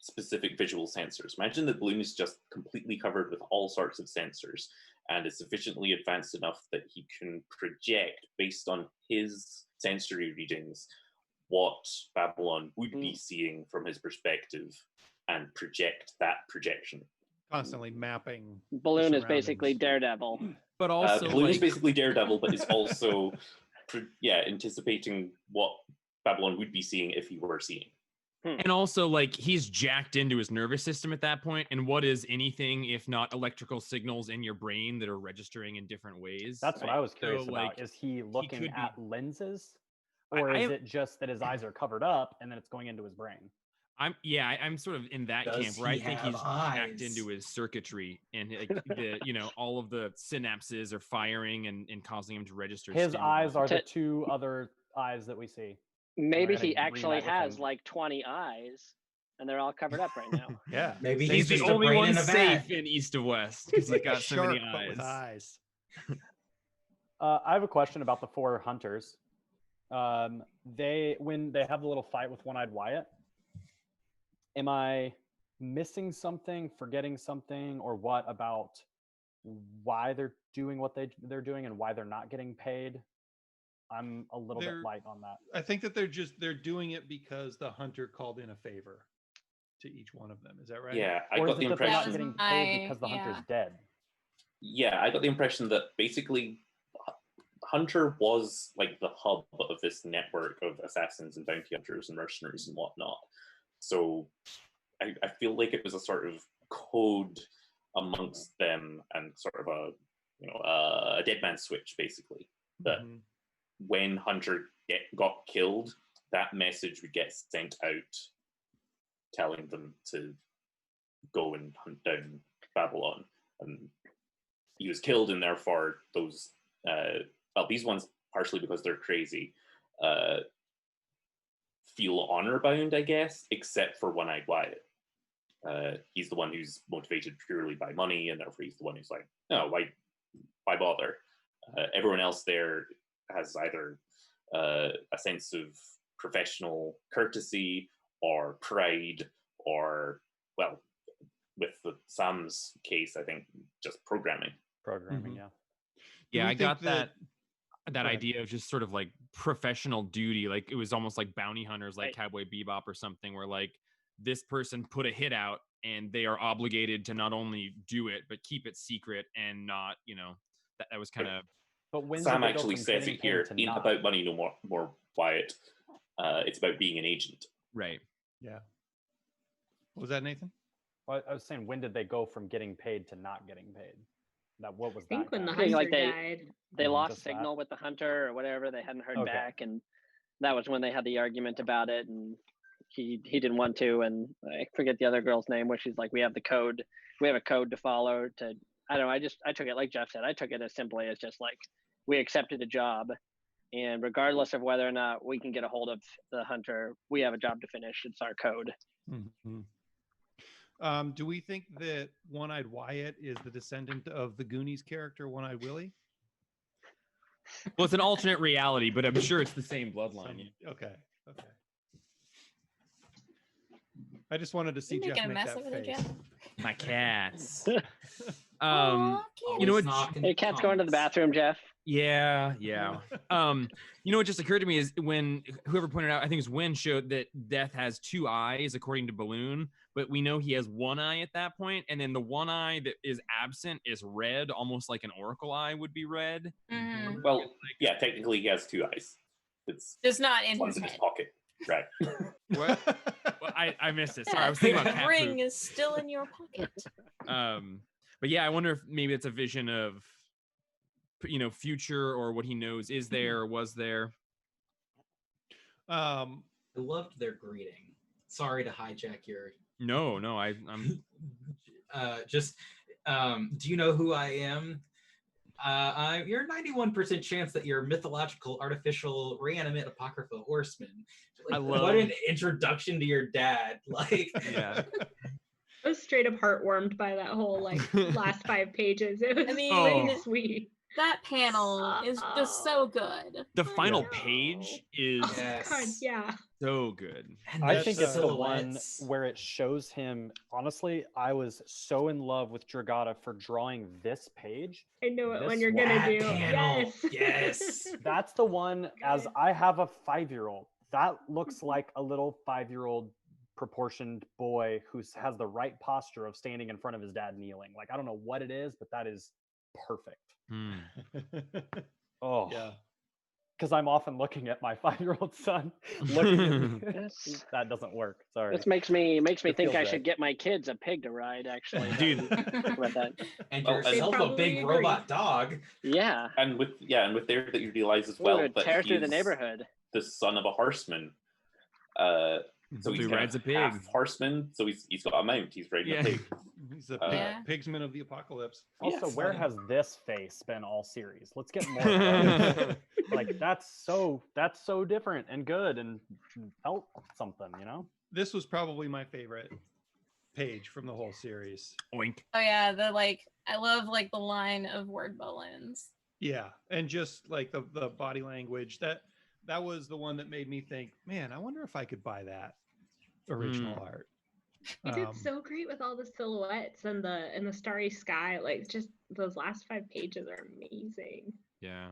specific visual sensors. Imagine that Balloon is just completely covered with all sorts of sensors and is sufficiently advanced enough that he can project, based on his sensory readings, what Babylon would be seeing from his perspective and project that projection. Constantly mapping. Balloon is basically Daredevil. But also Balloon is basically Daredevil, but is also anticipating what Babylon would be seeing if he were seeing. And also, like, he's jacked into his nervous system at that point. And what is anything if not electrical signals in your brain that are registering in different ways? That's what I was curious about. Is he looking at lenses? Or is it just that his eyes are covered up and then it's going into his brain? I'm sort of in that camp where I think he's jacked into his circuitry, and all of the synapses are firing and causing him to register. His eyes are the two other eyes that we see. Maybe he actually has like 20 eyes, and they're all covered up right now. Yeah, maybe he's the only one safe in East of West because he got so many eyes. I have a question about the 4 hunters. When they have the little fight with One-Eyed Wyatt, am I missing something, forgetting something, or what about why they're doing what they're doing and why they're not getting paid? I'm a little bit light on that. I think that they're doing it because the hunter called in a favor to each one of them. Is that right? Yeah, I Or got is the it that they're not impression. getting paid because the hunter's dead? Yeah, I got the impression that basically Hunter was like the hub of this network of assassins and bounty hunters and mercenaries and whatnot. So I feel like it was a sort of code amongst them and sort of a dead man switch, basically. That when Hunter got killed, that message would get sent out telling them to go and hunt down Babylon. And he was killed, and therefore those, these ones, partially because they're crazy, feel honor bound, I guess, except for One-Eyed Wyatt. He's the one who's motivated purely by money, and therefore he's the one who's like, no, why bother? Everyone else there has either a sense of professional courtesy or pride, or, well, with Sam's case, I think just programming. Yeah. Yeah, I got that idea of just sort of like professional duty. Like it was almost like bounty hunters, like Cowboy Bebop or something, where like this person put a hit out and they are obligated to not only do it, but keep it secret and not, that was kind of. But when Sam actually says it here, it ain't not about money no more, Wyatt. It's about being an agent. Right. Yeah. What was that, Nathan? Well, I was saying, when did they go from getting paid to not getting paid? What was I think that? when the gap? hunter died. They lost Just signal with the hunter or whatever. They hadn't heard Okay. back, and that was when they had the argument about it. And he didn't want to, and I forget the other girl's name, where she's like, "We have the code. We have a code to follow." I don't know. I took it like Jeff said. I took it as simply as just like we accepted a job, and regardless of whether or not we can get a hold of the hunter, we have a job to finish. It's our code. Mm-hmm. Do we think that One-Eyed Wyatt is the descendant of the Goonies character, One-Eyed Willie? Well, it's an alternate reality, but I'm sure it's the same bloodline. Okay. I just wanted to see You're Jeff making a make mess that of it, face. Jeff. My cats. Aw, You know what? Hey, cat's going to the bathroom, Jeff. Yeah. What just occurred to me is when whoever pointed out, I think it was Wynn, showed that Death has two eyes according to Balloon, but we know he has one eye at that point, and then the one eye that is absent is red, almost like an oracle eye would be red. Mm-hmm. Well, yeah, technically he has two eyes. It's just not in one's his in his head. pocket. Right. What? Well, I missed it. Sorry, I was thinking about cat ring poop. is still in your pocket. But yeah, I wonder if maybe it's a vision of, future, or what he knows is there or was there. I loved their greeting. Sorry to hijack your. No, I'm. Do you know who I am? You're 91% chance that you're mythological, artificial, reanimate, apocrypha horseman. Like, what an introduction to your dad. Like, yeah. I was straight up heartwarmed by that whole last 5 pages. It was really sweet. That panel is just so good. The final page is God, yeah. so good. And I think it's the one where it shows him. Honestly, I was so in love with Dragotta for drawing this page. I know what one you're gonna do. Panel. Yes. That's the one. As I have a 5-year-old, that looks like a little 5-year-old proportioned boy who has the right posture of standing in front of his dad kneeling. Like, I don't know what it is, but that is perfect. Oh yeah, because I'm often looking at my 5-year-old son looking at me. That doesn't work. Sorry. This makes me think I should get my kids a pig to ride, actually. Dude. About that. And yourself a big robot dog. Yeah. And with there that you realize as well that tear through the he's neighborhood. the son of a horseman. So he's rides a pig. Half horseman, so he's got a mount. He's riding a pig. He's a pigsman of the apocalypse. Also, where has this face been all series? Let's get more of those. Like, that's so different and good and felt something, This was probably my favorite page from the whole series. Oink. Oh yeah, I love the line of word balloons. Yeah, and just like the body language, that was the one that made me think, man, I wonder if I could buy that original art. He did so great with all the silhouettes and the starry sky. Like, just those last 5 pages are amazing. Yeah.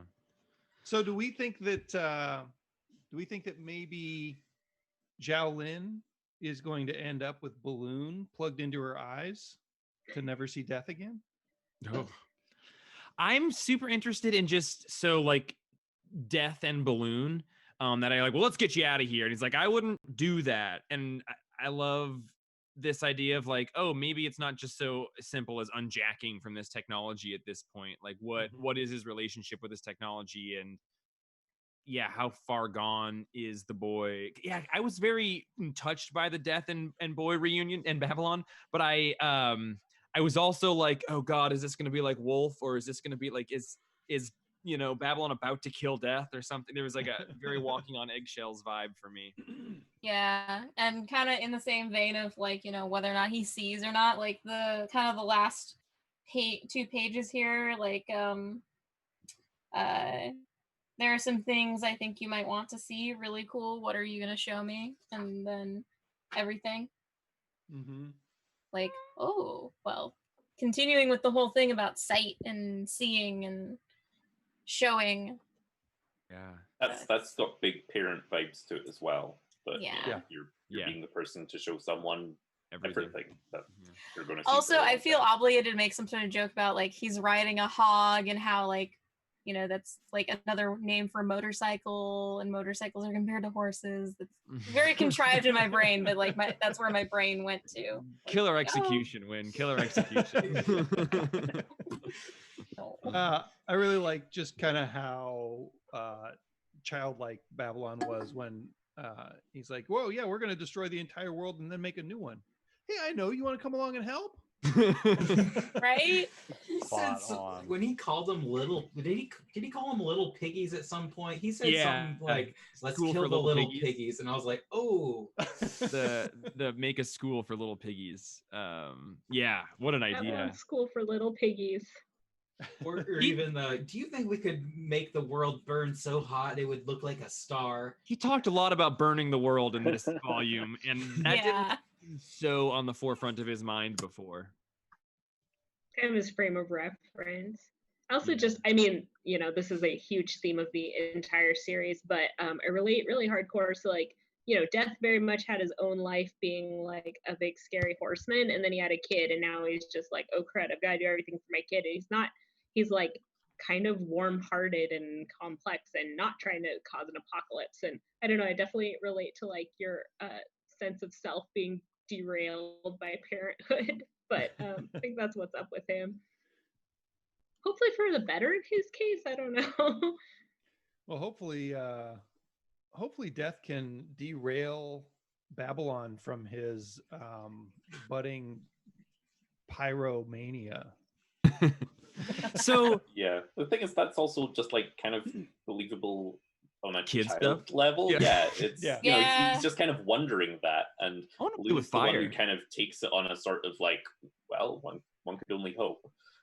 So do we think that maybe Zhao Lin is going to end up with balloon plugged into her eyes to never see death again? Oh. I'm super interested in just like death and balloon. That I like, well, let's get you out of here. And he's like, I wouldn't do that. And I love this idea of like, oh, maybe it's not just so simple as unjacking from this technology at this point. Like what is his relationship with this technology? And yeah, how far gone is the boy? Yeah, I was very touched by the death and boy reunion in Babylon, but I was also like, oh God, is this gonna be like Wolf, or is this gonna be like is Babylon about to kill death or something? There was like a very walking on eggshells vibe for me. Yeah, and kind of in the same vein of like, whether or not he sees or not, like the kind of the last 2 pages here, like there are some things I think you might want to see. Really cool. What are you gonna show me? And then everything. Like, oh, well, continuing with the whole thing about sight and seeing and showing. Yeah, that's got big parent vibes to it as well. But yeah, you're being the person to show someone everything that you're going to see. Also, I feel obligated to make some sort of joke about like he's riding a hog and how like that's like another name for motorcycle, and motorcycles are compared to horses. That's very contrived in my brain, but like that's where my brain went to. Killer execution, Win. Killer execution. I really like just kind of how childlike Babylon was when he's like, whoa, yeah, we're going to destroy the entire world and then make a new one. Hey, I know, you want to come along and help? Right? When he called them little, did he call them little piggies at some point? He said something like, let's kill the little piggies. And I was like, oh. the make a school for little piggies. Yeah, what an idea. School for little piggies. Or even do you think we could make the world burn so hot it would look like a star? He talked a lot about burning the world in this volume, and that didn't so on the forefront of his mind before. Kind of his frame of reference. Also, just, I mean, this is a huge theme of the entire series, but I relate really hardcore. So, like, Death very much had his own life being like a big scary horseman, and then he had a kid, and now he's just like, oh crud, I've got to do everything for my kid. And he's like kind of warm-hearted and complex and not trying to cause an apocalypse. And I don't know, I definitely relate to like your sense of self being derailed by parenthood, but I think that's what's up with him. Hopefully for the better in his case, I don't know. Well, hopefully Death can derail Babylon from his budding pyromania. So yeah, the thing is that's also just like kind of believable on a kid child stuff level. Yeah, it's he's just kind of wondering that, and I want to play with fire. The one who kind of takes it on a sort of like, well, one could only hope.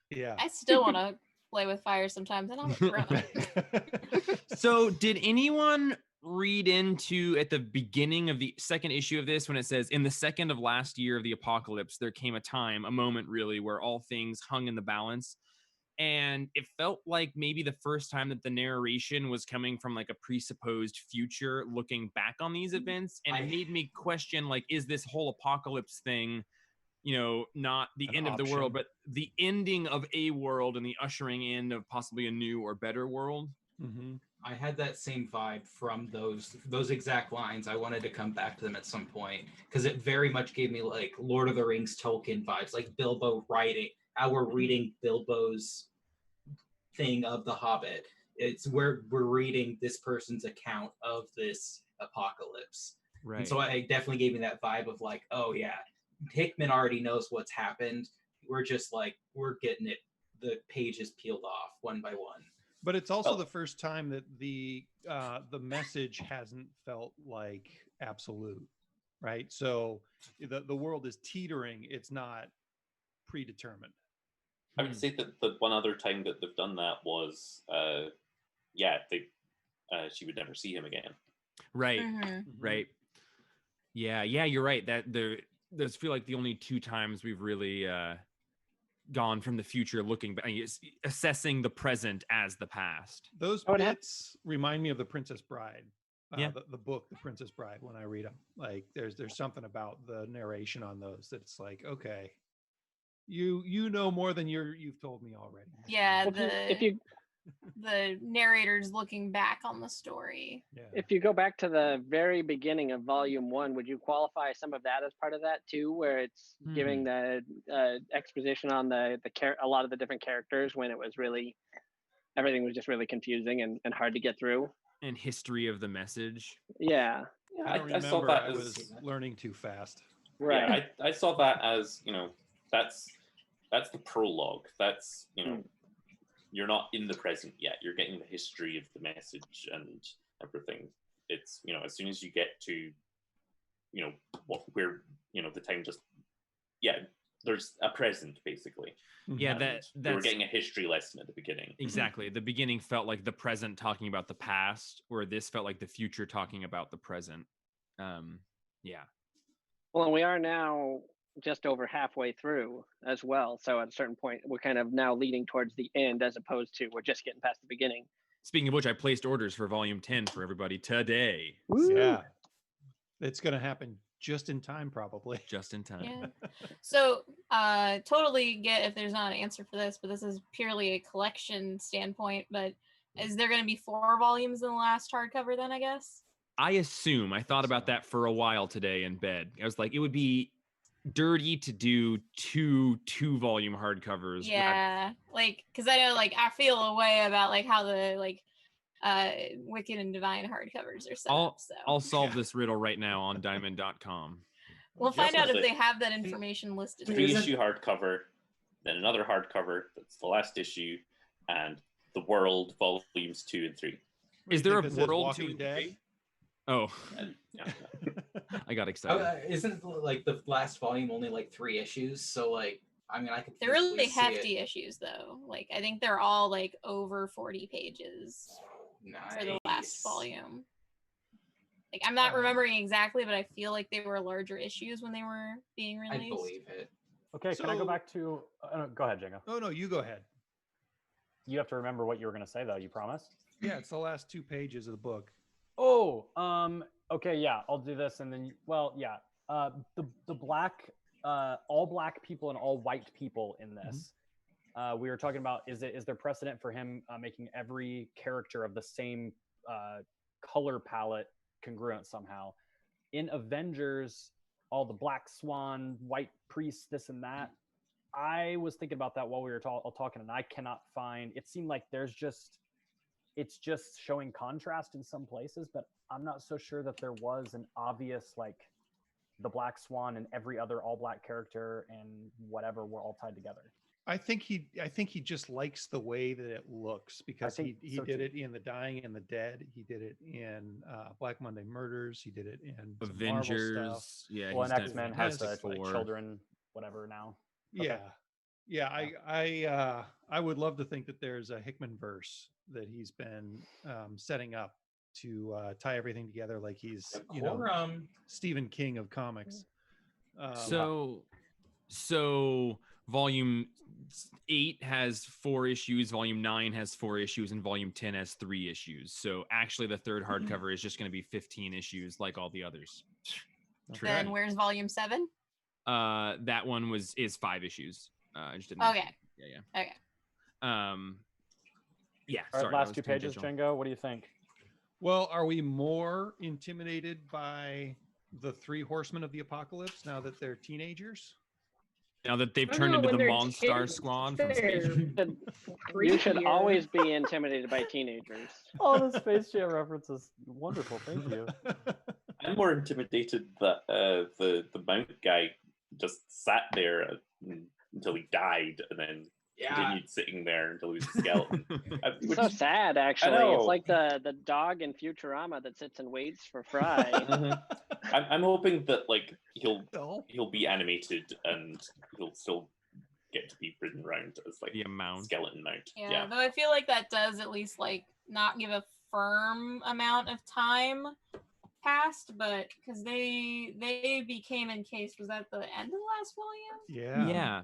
Yeah, I still want to play with fire sometimes, and I'm a grown-up. So did anyone read into at the beginning of the second issue of this when it says, in the second of last year of the apocalypse there came a moment really where all things hung in the balance, and it felt like maybe the first time that the narration was coming from like a presupposed future looking back on these events, and it made me question, like, is this whole apocalypse thing not the end of the world, but the ending of a world and the ushering in of possibly a new or better world? I had that same vibe from those exact lines. I wanted to come back to them at some point because it very much gave me like Lord of the Rings Tolkien vibes, like Bilbo writing, how we're reading Bilbo's thing of The Hobbit. It's where we're reading this person's account of this apocalypse. Right. And so it definitely gave me that vibe of like, oh yeah, Hickman already knows what's happened. We're just like, we're getting it. The pages peeled off one by one. But it's also the first time that the message hasn't felt like absolute, right? So the world is teetering; it's not predetermined. I would say that the one other time that they've done that was, she would never see him again. Right, right. Yeah, you're right. That those feel like the only two times we've really gone from the future, looking back, assessing the present as the past. Those bits remind me of The Princess Bride. Yeah. The book, The Princess Bride. When I read them, like there's something about the narration on those that's like, okay, you know more than you've told me already. Yeah, Well, if you the narrator's looking back on the story. Yeah. if you go back to the very beginning of volume 1, would you qualify some of that as part of that too, where it's giving the exposition on a lot of the different characters when it was really everything was just really confusing and hard to get through? And history of the message. Yeah. I don't I saw remember. that I as was learning too fast. Right. Yeah, I saw that as, that's the prologue. That's, you're not in the present yet. You're getting the history of the message and everything. It's, as soon as you get to, where, the time just, there's a present basically. Yeah, we're getting a history lesson at the beginning. Exactly. The beginning felt like the present talking about the past, where this felt like the future talking about the present. Yeah. Well, and we are now just over halfway through as well. So at a certain point, we're kind of now leading towards the end as opposed to we're just getting past the beginning. Speaking of which, I placed orders for volume 10 for everybody today. Woo. Yeah. It's going to happen just in time, probably. Just in time. Yeah. So, totally get if there's not an answer for this, but this is purely a collection standpoint. But is there going to be 4 volumes in the last hardcover then, I guess? I thought about that for a while today in bed. I was like, it would be dirty to do two 2-volume hardcovers. Yeah. Because I know, I feel a way about, how the, Wicked and Divine hardcovers are set up. So I'll solve this riddle right now on diamond.com. we'll find out if they have that information listed. 3-issue hardcover, then another hardcover that's the last issue, and The World volumes 2 and 3. Is there a World 2 and 3? Oh, I got excited. Isn't the last volume only 3 issues? So I could. They're really hefty issues, though. I think they're all over 40 pages for the last volume. I'm not remembering exactly, but I feel like they were larger issues when they were being released. I believe it. Okay, can I go back to? Go ahead, Django. Oh no, you go ahead. You have to remember what you were going to say, though. You promise? Yeah, it's the last 2 pages of the book. Oh, okay, yeah, I'll do this, and then, the black, all black people and all white people in this. We were talking about, is there precedent for him making every character of the same color palette congruent somehow? In Avengers, all the Black Swan, White Priest, this and that. I was thinking about that while we were talking, and I cannot find. It seemed like it's just showing contrast in some places, but I'm not so sure that there was an obvious the Black Swan and every other all black character and whatever were all tied together. I think he just likes the way that it looks because he so did too. it in The Dying and the Dead. He did it in Black Monday Murders. He did it in some Marvel Avengers. stuff. Yeah. Well, and X-Men has the Fantastic children, whatever now. Yeah. Yeah, I would love to think that there's a Hickman verse that he's been setting up to tie everything together, like he's Stephen King of comics. So volume 8 has 4 issues, volume 9 has 4 issues, and volume 10 has 3 issues. So actually, the third hardcover is just going to be 15 issues, like all the others. Then where's volume 7? That one is 5 issues. I just didn't. Okay. Yeah. Okay. Yeah. All right, sorry, last 2 pages, Django. What do you think? Well, are we more intimidated by the 3 horsemen of the apocalypse now that they're teenagers? Now that they've turned into the Monstar Squad from Space Jam. You should always be intimidated by teenagers. Oh, the Space Jam reference is wonderful. Thank you. I'm more intimidated that the mount guy just sat there until he died and then continued sitting there until he was a skeleton. It's so sad, actually. It's like the dog in Futurama that sits and waits for Fry. I'm hoping that he'll be animated and he'll still get to be ridden around as the mount. Skeleton mount. Yeah, though I feel like that does at least not give a firm amount of time passed, but because they became encased, was that the end of the last volume? Yeah.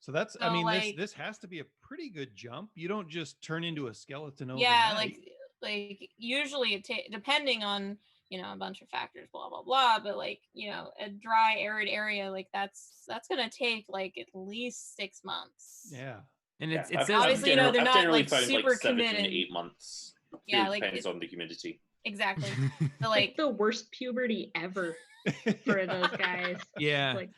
So that's, I So, mean, like- this has to be a pretty good jump. You don't just turn into a skeleton Yeah, overnight. like usually depending on, you know, a bunch of factors, blah blah blah, but like, you know, a dry arid area, like that's gonna take like at least 6 months. Yeah. And Yeah, it I've- says Obviously, you know, they're I've not, generally like, found super like 7 committed. to 8 months. Yeah, It like, depends it- on the humidity. Exactly. So Like like the worst puberty ever for those guys. Yeah. Like,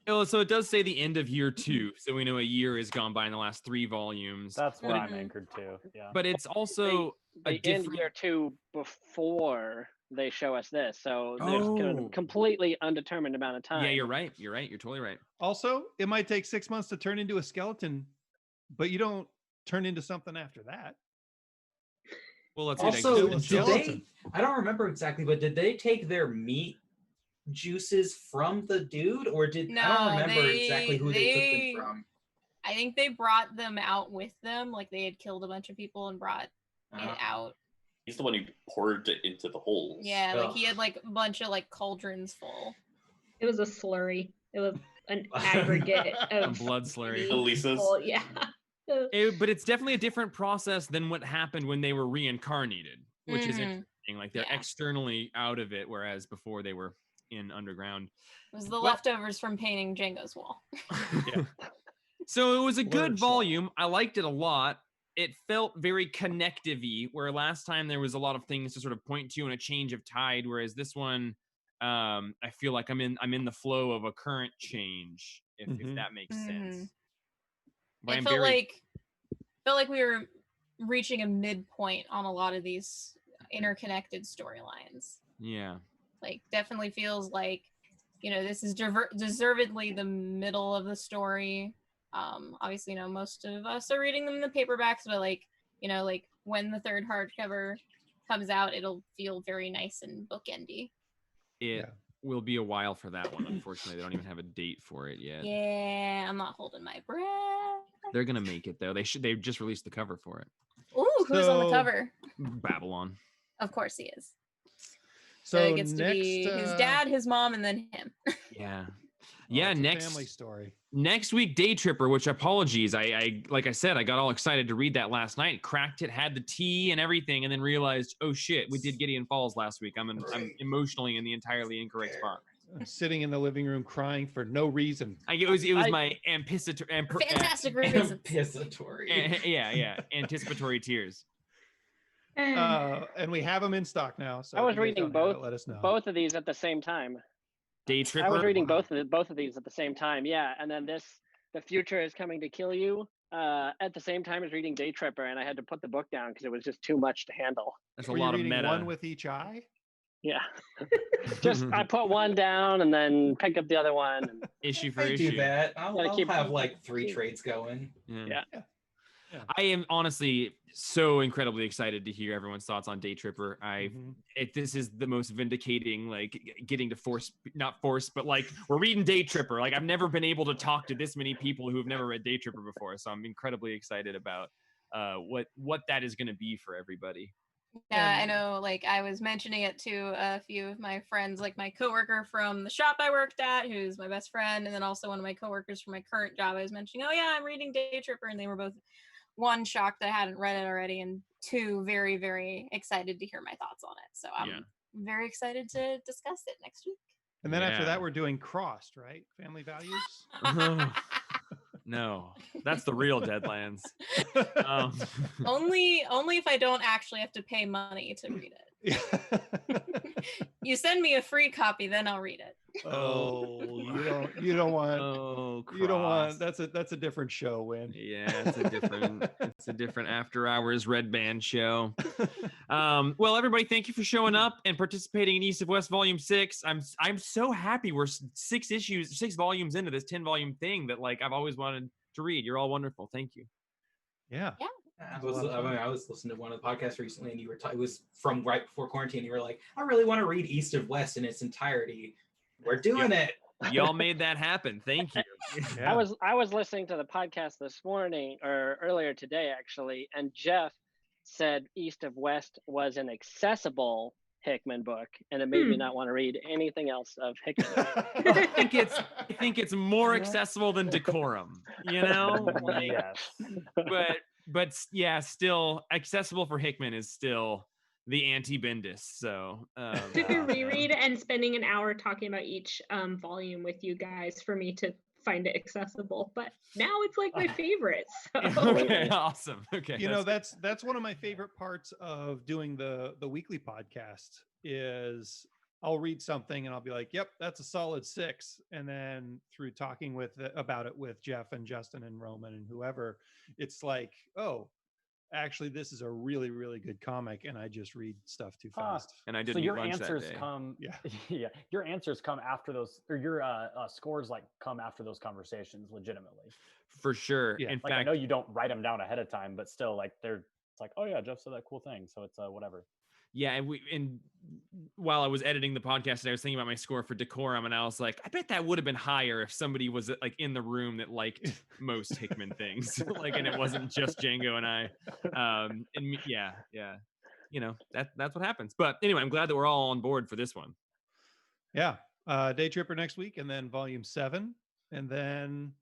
Oh, so it does say the end of year 2, so we know a year has gone by in the last 3 volumes. That's where But I'm Mhm. anchored to. Yeah. But it's also a They end different. year 2 before they show us this, so there's kind of Oh. a completely undetermined amount of time. Yeah, you're right. You're right. You're totally right. Also, it might take 6 months to turn into a skeleton, but you don't turn into something after that. Well, let's Also, still a did skeleton. I don't remember exactly, but did they take their meat juices from the dude, or did I No, don't remember they- exactly who they they- took them from? I think they brought them out with them, like they had killed a bunch of people and brought it out. He's the one who poured it into the holes. Yeah, like he Ugh. had like a bunch of like cauldrons full. it was a slurry. It was an aggregate A of blood slurry. Elisa's. people, yeah. But it's definitely a different process than what happened when they were reincarnated, which is Mhm. interesting. Like they're Yeah. externally out of it, whereas before they were in underground. It was the Well- leftovers from painting Django's wall. Yeah. So it was a good Splurge. volume. I liked it a lot. It felt very connective-y, where last time there was a lot of things to sort of point to and a change of tide, whereas this one, I feel like I'm in the flow of a current change, if Mhm. that makes Mhm. sense. But It I'm felt very like we were reaching a midpoint on a lot of these interconnected storylines. yeah. Like definitely feels like, you know, this is deservedly the middle of the story. Obviously, you know, most of us are reading them in the paperbacks, but like, you know, like when the third hardcover comes out, it'll feel very nice and bookendy. It Yeah. will be a while for that one. Unfortunately, they don't even have a date for it yet. Yeah, I'm not holding my breath. They're gonna make it though. They've just released the cover for it. Ooh, who's on the So- cover? Babylon. Of course he is. So So it gets next, to be his dad, his mom, and then him. Yeah. oh, Yeah, it's a next family story. next week, Day Tripper, which apologies. I like I said, I got all excited to read that last night, cracked it, had the tea and everything, and then realized, oh shit, we did Gideon Falls last week. I'm emotionally in the entirely incorrect spot. I'm sitting in the living room crying for no reason. It was I- my anticipatory Fantastic reasons. Anticipatory. yeah, anticipatory tears. And we have them in stock now. So I if was you guys reading don't have it, both let us know. both of these at the same time. Day Tripper. I was reading Wow. both of these at the same time. Yeah, and then The Future is Coming to Kill You, at the same time as reading Day Tripper, and I had to put the book down because it was just too much to handle. That's a Were you lot of reading meta. one with each eye? Yeah, just I put one down and then picked up the other one. And issue for I issue. do that. I'll Gotta keep- have like 3 trades going. Yeah. I am honestly so incredibly excited to hear everyone's thoughts on Day Tripper. Mhm. This is the most vindicating, like getting to not force, but like we're reading Day Tripper. Like I've never been able to talk to this many people who've never read Day Tripper before. So I'm incredibly excited about what that is going to be for everybody. Yeah, I know. Like I was mentioning it to a few of my friends, like my coworker from the shop I worked at, who's my best friend, and then also one of my coworkers from my current job. I was mentioning, oh yeah, I'm reading Day Tripper, and they were both, one, shocked I hadn't read it already, and two, very, very excited to hear my thoughts on it. So I'm Yeah. very excited to discuss it next week. And then after Yeah. that, we're doing Crossed, right? Family Values. No, that's the real Deadlands. Um, only if I don't actually have to pay money to read it. You send me a free copy, then I'll read it. Oh, you don't want oh, you don't Cross. want that's a different show, Win. Yeah, it's a different after hours red band show. Well, everybody, thank you for showing up and participating in East of West Volume 6. I'm so happy we're 6 volumes into this 10-volume thing that like I've always wanted to read. You're all wonderful. Thank you. Yeah. I was listening to one of the podcasts recently, and you were it was from right before quarantine. You were like, I really want to read East of West in its entirety. We're doing it. Y'all made that happen. Thank you. Yeah. I was listening to the podcast this morning or earlier today actually, and Jeff said East of West was an accessible Hickman book, and it made me not want to read anything else of Hickman. I think it's more accessible than Decorum, you know? Like, Yes. but yeah, still accessible for Hickman is still the anti-Bendis. So Took a reread and spending an hour talking about each volume with you guys for me to find it accessible, but now it's like my favorite. So. Okay, awesome. Okay, You know, that's one of my favorite parts of doing the weekly podcast is I'll read something and I'll be like, yep, that's a solid 6. And then through talking about it with Jeff and Justin and Roman and whoever, it's like, oh, actually this is a really, really good comic and I just read stuff too fast. And I didn't So eat your lunch answers that day. come, Yeah. your answers come after those, or your scores like come after those conversations legitimately. For sure. Yeah. In Like, I fact, know you don't write them down ahead of time, but still, like, it's like, oh yeah, Jeff said that cool thing, so it's whatever. yeah, and while I was editing the podcast today, I was thinking about my score for Decorum, and I was like, I bet that would have been higher if somebody was like in the room that liked most Hickman things, like, and it wasn't just Django and I. Yeah, you know, that's what happens. But anyway, I'm glad that we're all on board for this one. Yeah. Day Tripper next week, and then volume 7, and then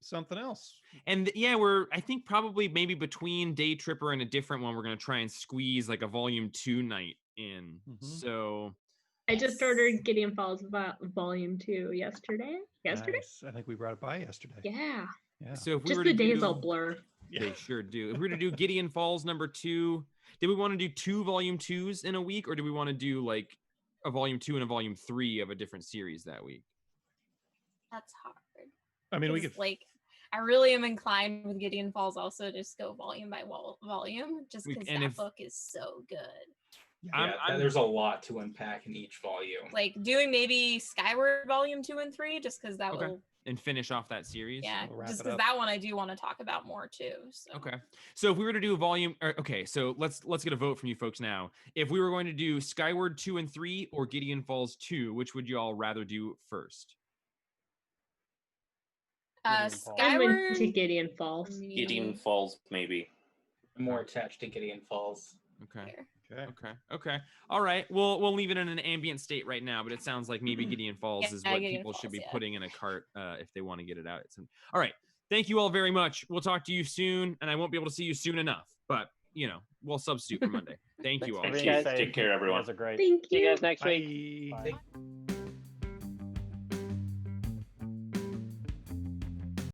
something else. And yeah, I think probably maybe between Day Tripper and a different one, we're going to try and squeeze like a volume 2 night in. So I just ordered Gideon Falls volume 2 yesterday. Nice. I think we brought it by yesterday. Yeah. So if we just were the to days do, all blur. They sure do. If we were to do Gideon Falls number 2, did we want to do 2 volume 2s in a week, or do we want to do like a volume 2 and a volume 3 of a different series that week? That's hard. I mean, we could like. I really am inclined with Gideon Falls also just go volume by volume, just because that book is so good. Yeah, there's a lot to unpack in each volume. Like doing maybe Skyward volume 2 and 3, just because that will and finish off that series. Yeah, just because that one I do want to talk about more too. So. Okay, so if we were to do a volume, okay, so let's get a vote from you folks now. If we were going to do Skyward 2 and 3 or Gideon Falls 2, which would you all rather do first? Skyward to Gideon Falls. Gideon Falls, maybe. I'm more attached to Gideon Falls. Okay. All right. We'll leave it in an ambient state right now, but it sounds like maybe Gideon Falls is what people should be putting in a cart if they want to get it out. All right. Thank you all very much. We'll talk to you soon, and I won't be able to see you soon enough, but we'll substitute for Monday. Thank you all. Take care, everyone. You guys are great. Thank you. See you guys next Bye. week. Bye.